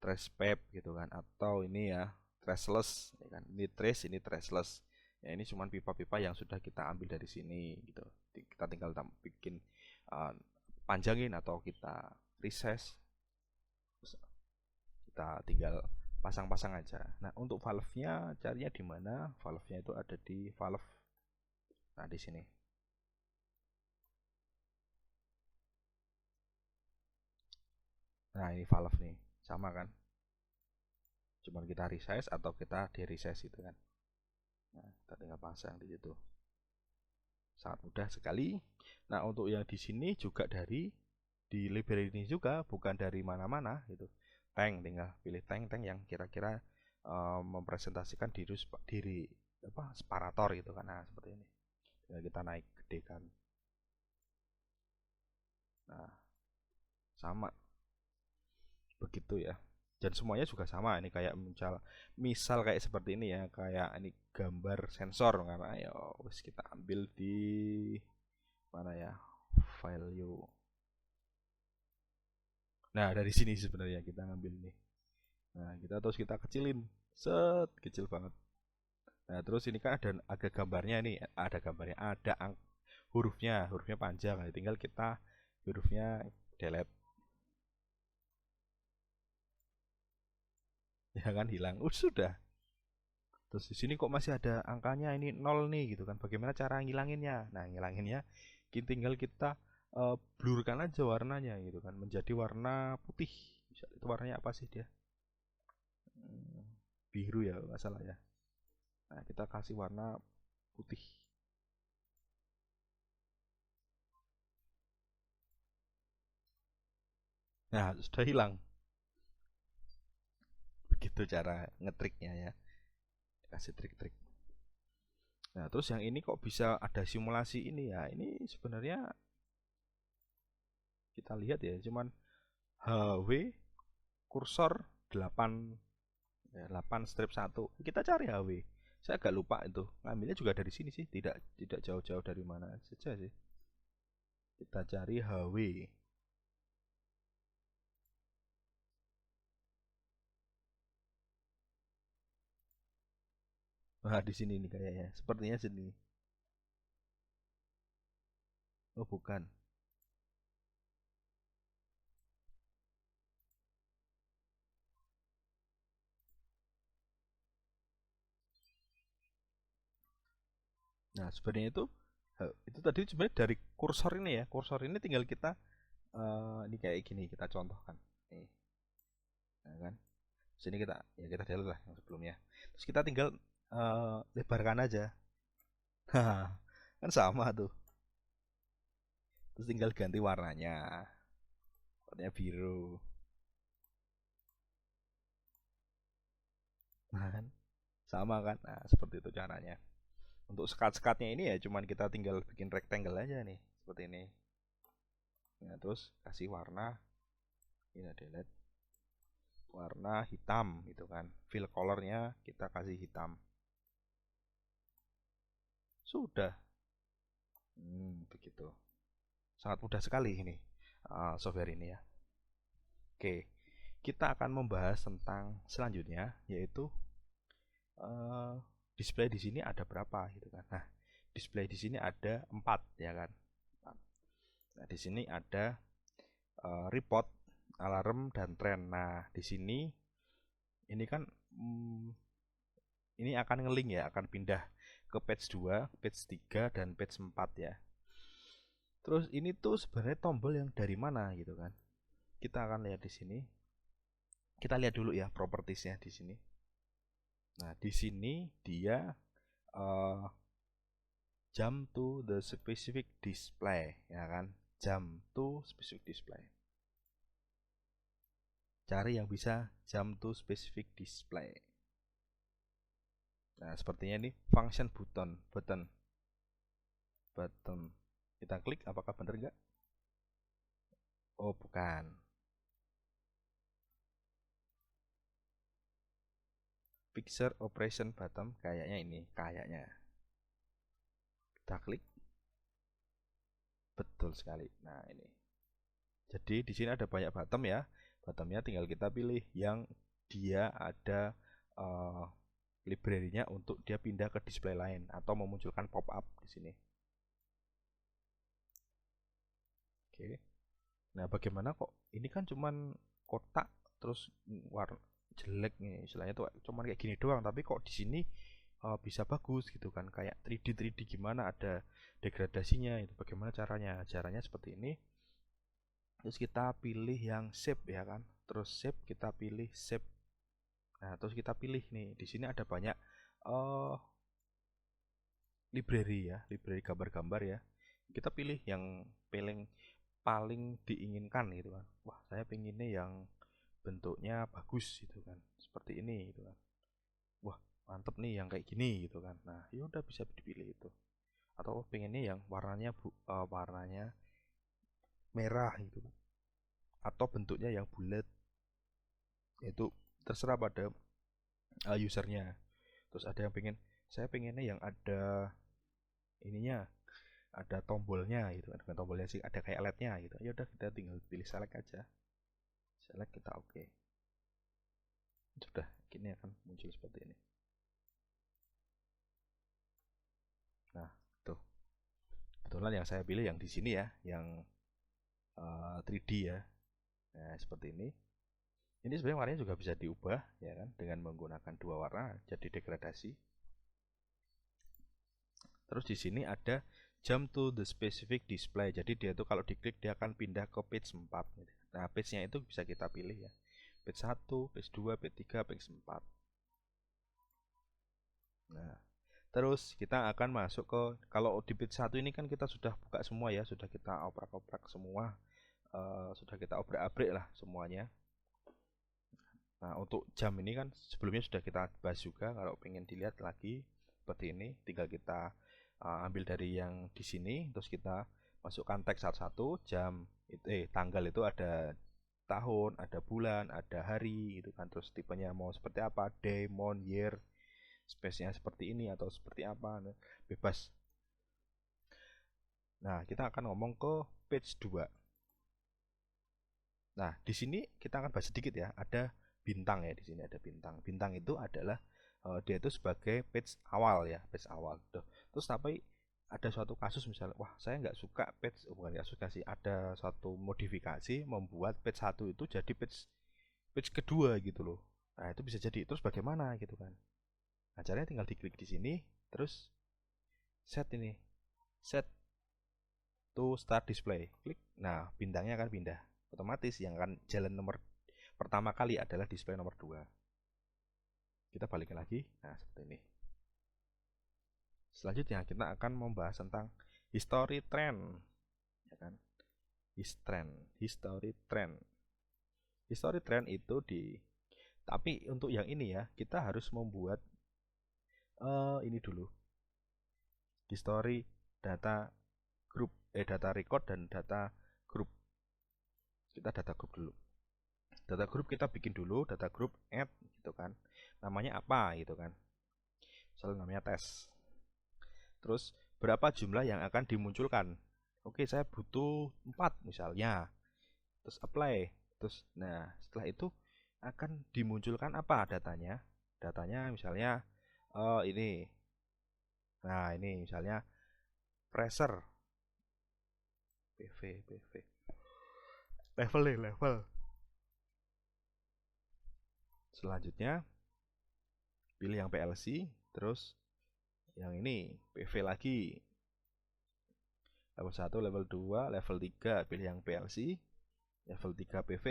trace pipe gitu kan, atau ini ya traceless ya kan. Ini trace, ini traceless. Ya ini cuma pipa-pipa yang sudah kita ambil dari sini gitu. Kita tinggal bikin panjangin atau kita recess. Kita tinggal pasang-pasang aja. Nah, untuk valve-nya carinya di mana? Valve-nya itu ada di valve. Nah, di sini. Nah, ini valve nih. Sama kan? Cuman kita resize atau kita di resize itu kan. Nah, kita tinggal pasang di situ. Sangat mudah sekali. Nah, untuk yang di sini juga di library ini juga, bukan dari mana-mana gitu. Tank, tinggal pilih tank yang kira-kira mempresentasikan diri separator gitu kan. Nah, seperti ini. Tinggal kita naik gedekan. Nah, sama begitu ya. Dan semuanya juga sama. Ini kayak misal kayak seperti ini ya, kayak ini gambar sensor, karena ya wis kita ambil di mana ya, value. Nah, dari sini sebenarnya kita ngambil nih. Nah, kita kecilin, set kecil banget. Nah, terus ini kan ada gambarnya nih, ada gambarnya, ada hurufnya panjang. Nah, tinggal kita hurufnya delete. Ya kan, hilang. Sudah. Terus di sini kok masih ada angkanya ini 0 nih gitu kan. Bagaimana cara ngilanginnya? Nah, ngilanginnya tinggal kita blurkan aja warnanya gitu kan menjadi warna putih. Itu warnanya apa sih dia? Biru ya nggak salah ya. Nah, kita kasih warna putih. Nah, sudah hilang. Begitu cara ngetriknya ya. Kasih trik-trik. Nah, terus yang ini kok bisa ada simulasi ini ya? Ini sebenarnya kita lihat ya, cuman HW kursor 8 ya, 8 strip 1. Kita cari HW. Saya agak lupa itu. Ngambilnya juga dari sini sih, tidak jauh-jauh dari mana saja sih. Kita cari HW. Nah, di sini nih kayaknya. Sepertinya sini. Oh, bukan. Nah, sebenarnya itu tadi sebenarnya dari kursor ini ya. Kursor ini tinggal kita ini kayak gini kita contohkan. Nih. Nah, kan. Sini kita delete lah yang sebelumnya. Terus kita tinggal lebarkan aja. Kan sama tuh. Terus tinggal ganti warnanya. Warnanya biru. Nah, kan sama kan. Nah, seperti itu caranya. Untuk sekat-sekatnya ini ya cuman kita tinggal bikin rectangle aja nih, seperti ini. Nah, terus kasih warna. Ini delete. Warna hitam gitu kan. Fill colornya kita kasih hitam. Sudah. Begitu. Sangat mudah sekali ini software ini ya. Oke, kita akan membahas tentang selanjutnya yaitu display di sini ada berapa gitu kan. Nah, display di sini ada 4 ya kan. Nah, di sini ada report, alarm dan trend. Nah, di sini ini kan ini akan ngeling ya, akan pindah ke page 2, page 3 dan page 4 ya. Terus ini tuh sebenarnya tombol yang dari mana gitu kan. Kita akan lihat di sini. Kita lihat dulu ya propertiesnya di sini. Nah, di sini dia jump to the specific display ya kan. Jump to specific display. Cari yang bisa jump to specific display. Nah, sepertinya ini function button. Kita klik apakah benar enggak? Oh, bukan. Picture operation button kayaknya ini, kayaknya. Kita klik. Betul sekali. Nah, ini. Jadi di sini ada banyak button ya. Buttonnya tinggal kita pilih yang dia ada library-nya untuk dia pindah ke display lain atau memunculkan pop-up di sini. Oke. Nah, bagaimana kok ini kan cuman kotak terus warna jelek nih istilahnya tuh cuman kayak gini doang, tapi kok di sini bisa bagus gitu kan, kayak 3D gimana ada degradasinya itu. Bagaimana caranya? Caranya seperti ini. Terus kita pilih yang shape ya kan. Terus shape kita pilih shape. Nah, terus kita pilih nih. Di sini ada banyak library ya, library gambar-gambar ya. Kita pilih yang paling diinginkan gitu kan. Wah, saya pinginnya yang bentuknya bagus gitu kan. Seperti ini gitu kan. Wah, mantep nih yang kayak gini gitu kan. Nah, ya udah bisa dipilih itu. Atau pengennya yang warnanya merah gitu kan. Atau bentuknya yang bulat. Itu terserah pada usernya. Terus ada yang saya pengennya yang ada ininya, ada tombolnya gitu kan. Bukan tombolnya sih, ada kayak LED-nya gitu. Ya udah kita tinggal pilih select aja. Select kita oke. Sudah, gini akan muncul seperti ini. Nah, tuh. Kebetulan yang saya pilih yang di sini ya, yang 3D ya. Nah, seperti ini. Ini sebenarnya warnanya juga bisa diubah ya kan, dengan menggunakan dua warna jadi degradasi. Terus di sini ada jump to the specific display. Jadi dia tuh kalau diklik dia akan pindah ke page 4 gitu. Nah, page-nya itu bisa kita pilih ya. Page 1, page 2, page 3, page 4. Nah, terus kita akan masuk ke, kalau di page 1 ini kan kita sudah buka semua ya, sudah kita oprak-oprak semua, sudah kita obrak-abrik lah semuanya. Nah, untuk jam ini kan sebelumnya sudah kita bahas juga. Kalau pengen dilihat lagi seperti ini, tinggal kita ambil dari yang di sini, terus kita masukkan teks satu-satu. Jam itu, tanggal itu ada tahun, ada bulan, ada hari, gitu kan. Terus tipenya mau seperti apa, day, month, year, space-nya seperti ini atau seperti apa, nah, bebas. Nah, kita akan ngomong ke page 2. Nah, di sini kita akan bahas sedikit ya. Ada bintang ya, di sini ada bintang. Bintang itu adalah dia itu sebagai page awal ya, page awal. Tuh. Terus tapi ada suatu kasus misalnya, wah saya nggak suka page, bukan nggak suka sih, ada suatu modifikasi membuat page 1 itu jadi page page kedua gitu loh. Nah itu bisa jadi. Terus bagaimana gitu kan? Nah caranya tinggal diklik di sini, terus set ini, set to start display. Klik. Nah bintangnya akan pindah. Otomatis yang akan jalan nomor pertama kali adalah display nomor 2. Kita balik lagi. Nah, seperti ini. Selanjutnya kita akan membahas tentang history trend, ya kan? History trend. History trend itu tapi untuk yang ini ya, kita harus membuat ini dulu. History data group, data record dan data group. Kita data group dulu. Data group kita bikin dulu, data group add gitu kan. Namanya apa gitu kan. Misalnya namanya tes. Terus berapa jumlah yang akan dimunculkan? Oke, saya butuh 4 misalnya. Terus apply. Terus nah, setelah itu akan dimunculkan apa datanya? Datanya misalnya ini. Nah, ini misalnya pressure PV. Level nih, level. Selanjutnya pilih yang PLC, terus yang ini PV lagi. Level 1, level 2, level 3 pilih yang PLC, level 3 PV.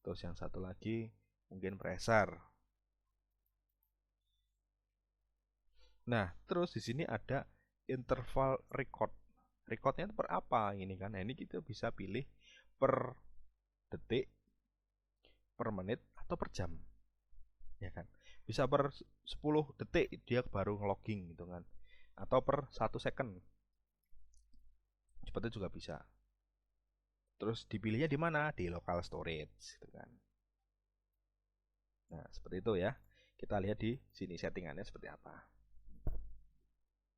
Terus yang satu lagi mungkin pressure. Nah, terus di sini ada interval record. Recordnya per apa ini kan? Nah, ini kita bisa pilih per detik, per menit, atau per jam. Ya kan? Bisa per 10 detik dia baru ngelogging gitu kan. Atau per 1 second. Seperti juga bisa. Terus dipilihnya di mana? Di local storage gitu kan. Nah, seperti itu ya. Kita lihat di sini settingannya seperti apa.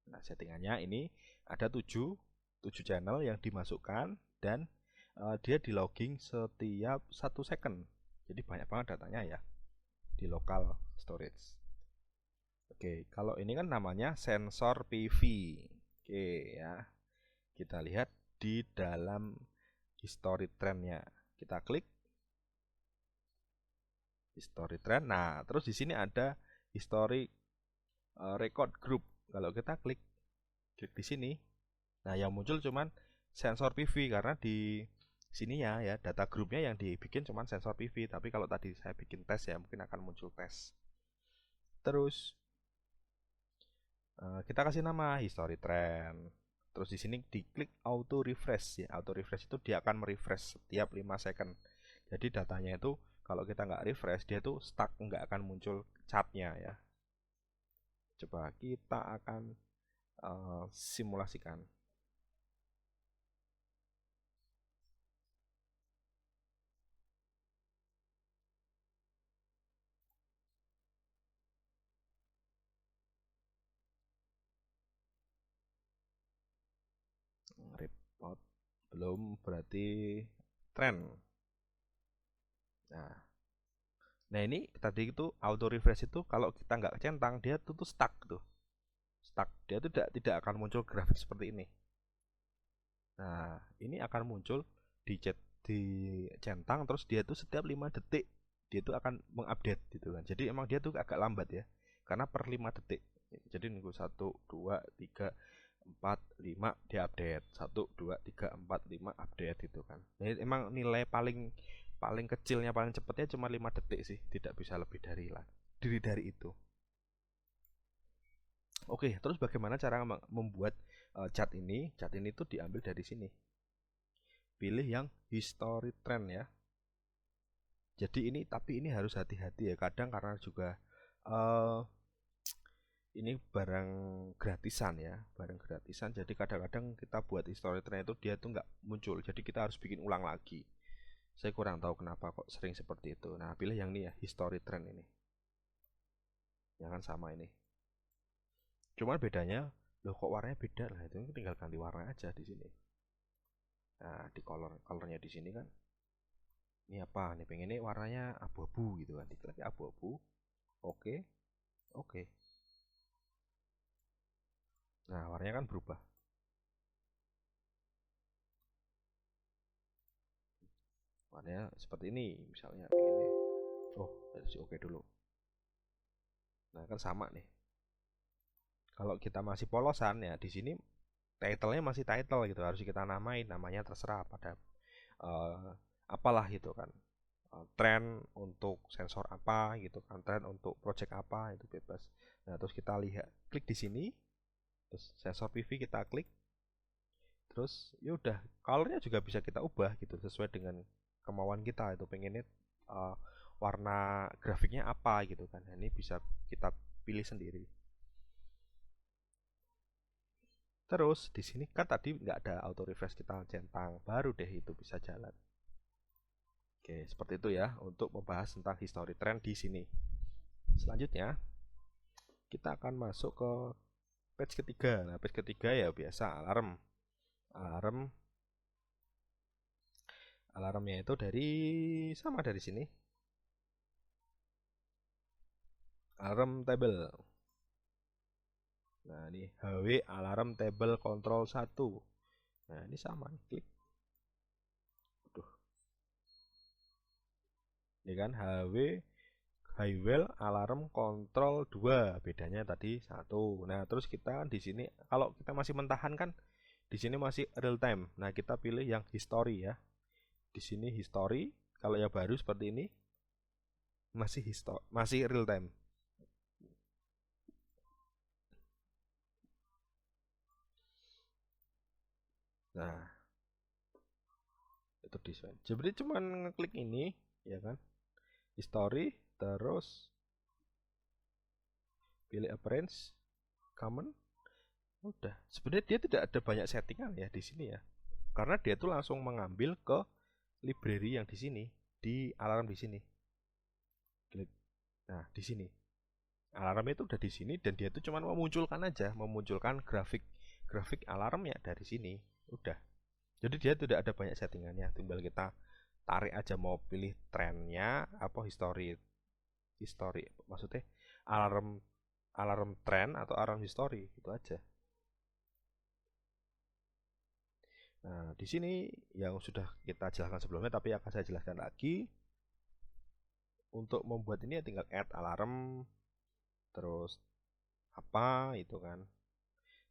Nah, settingannya ini ada 7 channel yang dimasukkan dan dia di logging setiap 1 second. Jadi banyak banget datanya ya di local storage. Oke, kalau ini kan namanya sensor PV. Oke ya. Kita lihat di dalam history trendnya. Kita klik history trend. Nah, terus di sini ada history record group. Kalau kita klik di sini, nah yang muncul cuman sensor PV karena di sini ya data grupnya yang dibikin cuman sensor PV. Tapi kalau tadi saya bikin tes ya mungkin akan muncul tes. Terus kita kasih nama history trend. Terus di sini diklik auto refresh ya. Auto refresh itu dia akan merefresh setiap 5 second. Jadi datanya itu kalau kita nggak refresh dia tuh stuck, nggak akan muncul chartnya ya. Coba kita akan simulasikan. Report belum berarti trend. Nah ini tadi itu auto refresh itu kalau kita nggak centang dia tuh stuck tuh, stuck. Dia tuh tidak akan muncul grafik seperti ini. Nah ini akan muncul di dicentang, terus dia tuh setiap 5 detik dia tuh akan mengupdate gitu kan. Jadi emang dia tuh agak lambat ya, karena per 5 detik. Jadi nunggu 1, 2, 3, 4, 5 dia update. 1, 2, 3, 4, 5 update gitu kan. Jadi emang nilai paling paling kecilnya paling cepatnya cuma 5 detik sih, tidak bisa lebih dari itu. Oke, terus bagaimana cara membuat chart ini? Chart ini tuh diambil dari sini. Pilih yang history trend ya. Jadi tapi ini harus hati-hati ya. Kadang karena juga ini barang gratisan ya, barang gratisan. Jadi kadang-kadang kita buat history trend itu dia tuh nggak muncul. Jadi kita harus bikin ulang lagi. Saya kurang tahu kenapa kok sering seperti itu. Nah, pilih yang ini ya, history trend ini. Jangan sama ini. Cuman bedanya, loh kok warnanya beda lah, itu tinggal ganti warna aja di sini. Nah, di colornya di sini kan. Ini apa? Nih pengen ini warnanya abu-abu gitu kan. Diklik abu-abu. Oke. Oke. Nah, warnanya kan berubah. Warnanya seperti ini misalnya ini. Oh, versi oke dulu. Nah, kan sama nih. Kalau kita masih polosan ya di sini title-nya masih title gitu, harus kita namain, namanya terserah pada apalah gitu kan. Tren untuk sensor apa gitu kan, tren untuk project apa itu bebas. Nah, terus kita lihat klik di sini, terus sensor PV kita klik, terus ya udah colornya juga bisa kita ubah gitu sesuai dengan kemauan kita, itu pengennya warna grafiknya apa gitu kan. Nah, ini bisa kita pilih sendiri. Terus di sini kan tadi nggak ada auto refresh, kita centang baru deh itu bisa jalan. Oke, seperti itu ya untuk membahas tentang history trend di sini. Selanjutnya kita akan masuk ke page ketiga. Nah, page ketiga ya biasa alarm. Alarmnya itu dari sini. Alarm table. Nah, ini HW alarm table control 1. Nah, ini sama, klik. Aduh. Ini kan HW Highwell alarm control 2, bedanya tadi 1. Nah, terus kita di sini kalau kita masih mentahan kan di sini masih real time. Nah, kita pilih yang history ya. Di sini history, kalau yang baru seperti ini masih real time. Nah, itu desain. Jadi cuman ngeklik ini ya kan. History, terus pilih appearance, common. Udah. Sebenarnya dia tidak ada banyak settingan ya di sini ya. Karena dia tuh langsung mengambil ke library yang di sini, di alarm di sini. Klik. Nah, di sini. Alarm itu udah di sini dan dia tuh cuma memunculkan aja, memunculkan grafik alarmnya dari sini. Udah. Jadi dia tidak ada banyak settingannya, tinggal kita tarik aja mau pilih trennya apa history maksudnya alarm tren atau alarm history itu aja. Nah, di sini yang sudah kita jelaskan sebelumnya tapi akan saya jelaskan lagi. Untuk membuat ini ya tinggal add alarm, terus apa itu kan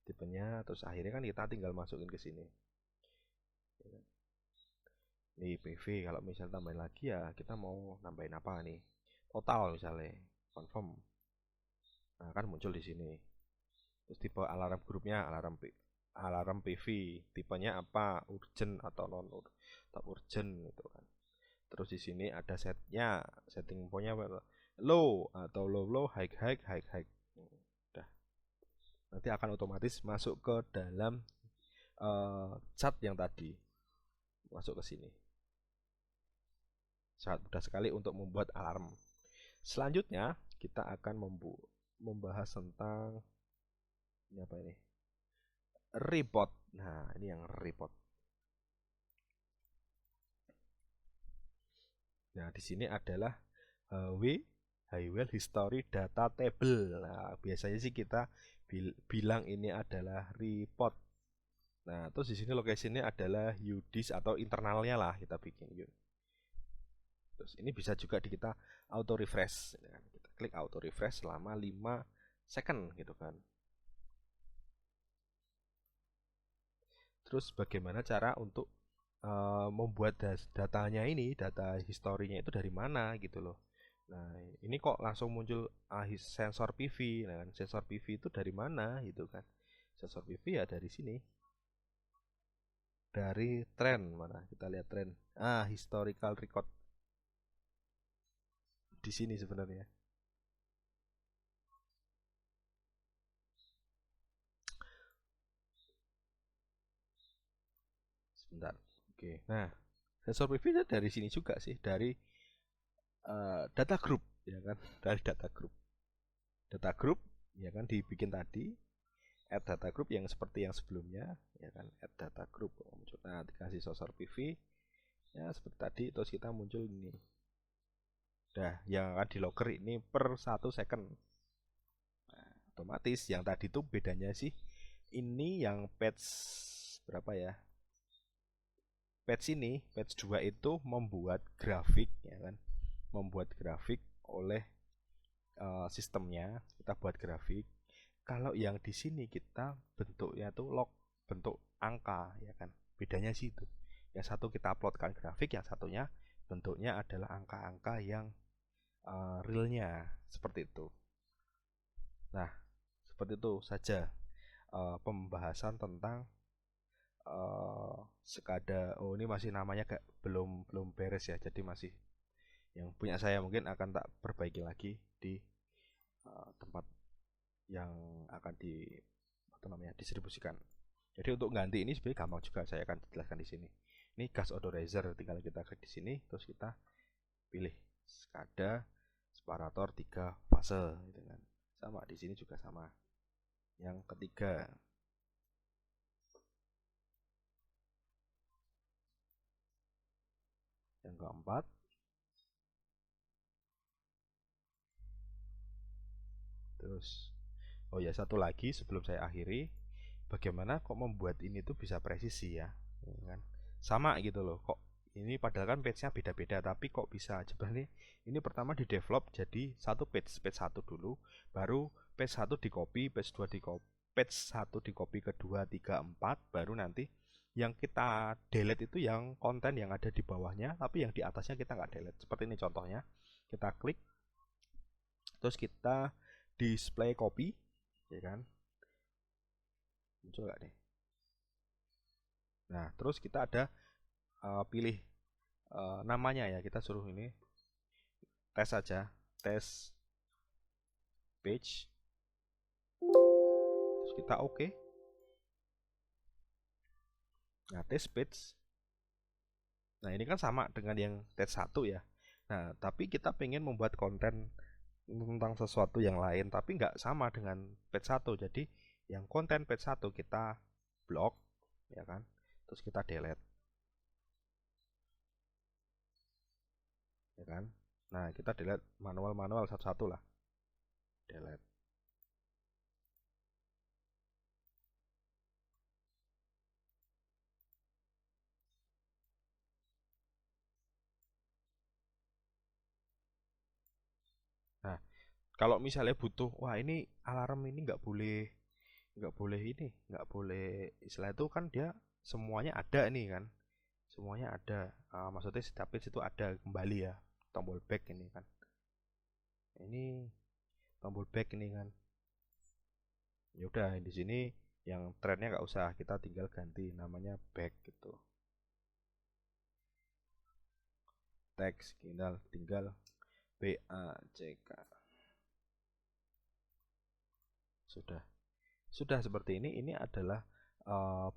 tipenya, terus akhirnya kan kita tinggal masukin ke sini. Nih PV, kalau misal tambahin lagi ya kita mau nambahin apa nih? Total misalnya, confirm. Nah, kan muncul di sini. Terus tipe alarm grupnya alarm PV, tipenya apa? Urgent atau non urgent gitu kan. Terus di sini ada setting pointnya low atau low, high. Udah. Nanti akan otomatis masuk ke dalam chart yang tadi. Masuk ke sini. Sangat mudah sekali untuk membuat alarm. Selanjutnya kita akan membahas tentang ini apa ini? Report. Nah, ini yang report. Nah, di sini adalah Highwell History Data Table. Nah, biasanya sih kita bilang ini adalah report. Nah, terus di sini location-nya adalah UDIS atau internalnya lah kita bikin. Terus ini bisa juga kita auto refresh, gitu kan. Kita klik auto refresh selama 5 second gitu kan. Terus bagaimana cara untuk membuat datanya ini, data historinya itu dari mana gitu loh. Nah, ini kok langsung muncul sensor PV. Nah, kan sensor PV itu dari mana gitu kan. Sensor PV ya dari sini. Dari tren, mana kita lihat tren. Historical record. Di sini sebenarnya. Sebentar. Oke. Nah, sensor PV itu dari sini juga sih, dari data group ya kan, dari data group. Data group ya kan dibikin tadi, add data group yang seperti yang sebelumnya ya kan, add data group muncul. Nah, dikasih sensor PV ya seperti tadi, terus kita muncul ini. Dah, yang akan di logger ini per 1 second. Nah, otomatis yang tadi tuh bedanya sih ini yang patch berapa ya? Patch ini, patch 2 itu membuat grafik ya kan. Membuat grafik oleh sistemnya, kita buat grafik. Kalau yang di sini kita bentuknya tuh log, bentuk angka ya kan. Bedanya sih itu. Yang satu kita uploadkan grafik, yang satunya bentuknya adalah angka-angka yang realnya seperti itu. Nah, seperti itu saja pembahasan tentang sekada. Oh, ini masih namanya belum beres ya. Jadi masih yang punya saya mungkin akan tak perbaiki lagi di tempat yang akan distribusikan. Jadi untuk ganti ini sebenarnya gampang juga, saya akan jelaskan di sini. Ini gas odorizer, tinggal kita klik di sini, terus kita pilih skada separator 3 fase gitu kan. Sama di sini juga sama. Yang ketiga. Yang keempat. Terus oh ya, satu lagi sebelum saya akhiri, bagaimana kok membuat ini tuh bisa presisi ya kan? Sama gitu loh, kok ini padahal kan page-nya beda-beda, tapi kok bisa sebenarnya ini pertama di develop jadi satu page, page 1 dulu, baru page 1 di copy, page 2 di copy, page 1 di copy ke 2, 3, 4, baru nanti yang kita delete itu yang konten yang ada di bawahnya, tapi yang di atasnya kita nggak delete. Seperti ini contohnya, kita klik, terus kita display copy ya kan, muncul nggak nih? Nah, terus kita ada pilih namanya ya, kita suruh ini tes saja, tes page, terus kita oke. Nah, tes page, nah ini kan sama dengan yang tes 1 ya. Nah, tapi kita pengen membuat konten tentang sesuatu yang lain, tapi nggak sama dengan page 1. Jadi yang konten page 1 kita blok ya kan, terus kita delete ya kan. Nah, kita delete manual satu-satu lah, delete. Nah, kalau misalnya butuh, wah ini alarm ini nggak boleh ini, nggak boleh istilah itu kan, dia semuanya ada nih kan, semuanya ada. Maksudnya setiap page itu ada kembali ya, tombol back ini kan, ini tombol back ini kan. Ya udah, di sini yang trennya nggak usah, kita tinggal ganti namanya back gitu, teks tinggal BACK. Sudah seperti ini adalah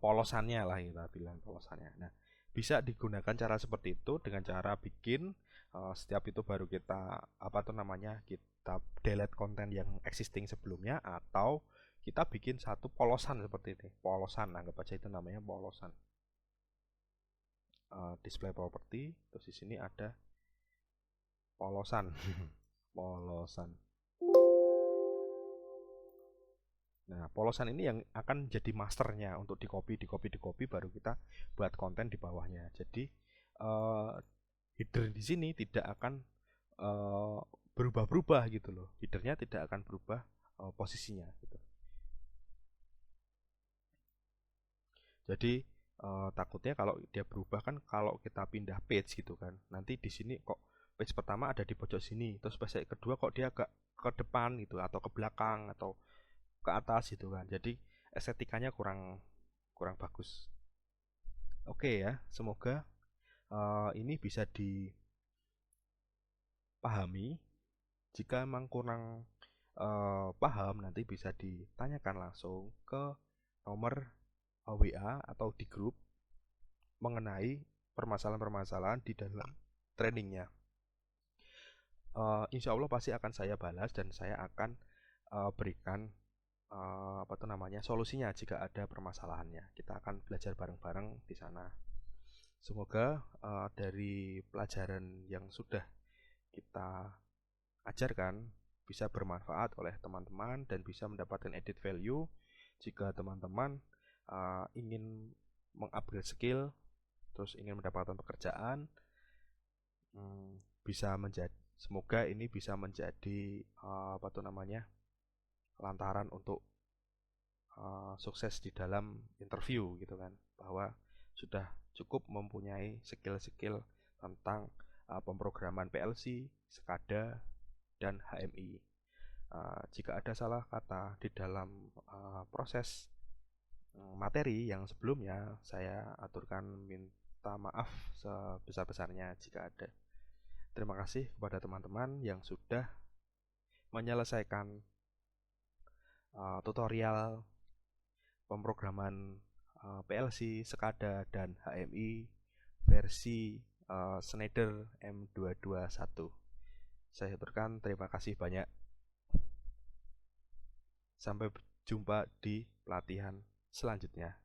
polosannya lah, kita bilang polosannya. Nah, bisa digunakan cara seperti itu dengan cara bikin setiap itu baru kita kita delete konten yang existing sebelumnya, atau kita bikin satu polosan seperti ini. Polosan, anggap aja itu namanya polosan. Display property, terus di sini ada polosan. Polosan. Nah, polosan ini yang akan jadi masternya untuk di copy, di copy, di copy, baru kita buat konten di bawahnya. Jadi uh, header di sini tidak akan uh, berubah-berubah gitu loh. Headernya tidak akan berubah posisinya gitu. Jadi takutnya kalau dia berubah kan, kalau kita pindah page gitu kan, nanti di sini kok page pertama ada di pojok sini, terus page kedua kok dia agak ke depan gitu, atau ke belakang, atau ke atas gitu kan. Jadi estetikanya kurang kurang bagus. Oke ya, semoga ini bisa dipahami. Jika memang kurang paham, nanti bisa ditanyakan langsung ke nomor WA atau di grup mengenai permasalahan-permasalahan di dalam trainingnya. Insya Allah pasti akan saya balas, dan saya akan berikan apa tuh namanya, solusinya jika ada permasalahannya. Kita akan belajar bareng-bareng di sana. Semoga dari pelajaran yang sudah kita ajarkan bisa bermanfaat oleh teman-teman dan bisa mendapatkan added value. Jika teman-teman ingin mengupgrade skill, terus ingin mendapatkan pekerjaan, bisa menjadi, semoga ini bisa menjadi apa tuh namanya, lantaran untuk sukses di dalam interview gitu kan, bahwa sudah cukup mempunyai skill-skill tentang pemrograman PLC, SCADA, dan HMI. Jika ada salah kata di dalam proses materi yang sebelumnya, saya aturkan minta maaf sebesar-besarnya jika ada. Terima kasih kepada teman-teman yang sudah menyelesaikan tutorial pemrograman PLC, SCADA, dan HMI versi Schneider M221. Saya aturkan terima kasih banyak. Sampai jumpa di pelatihan selanjutnya.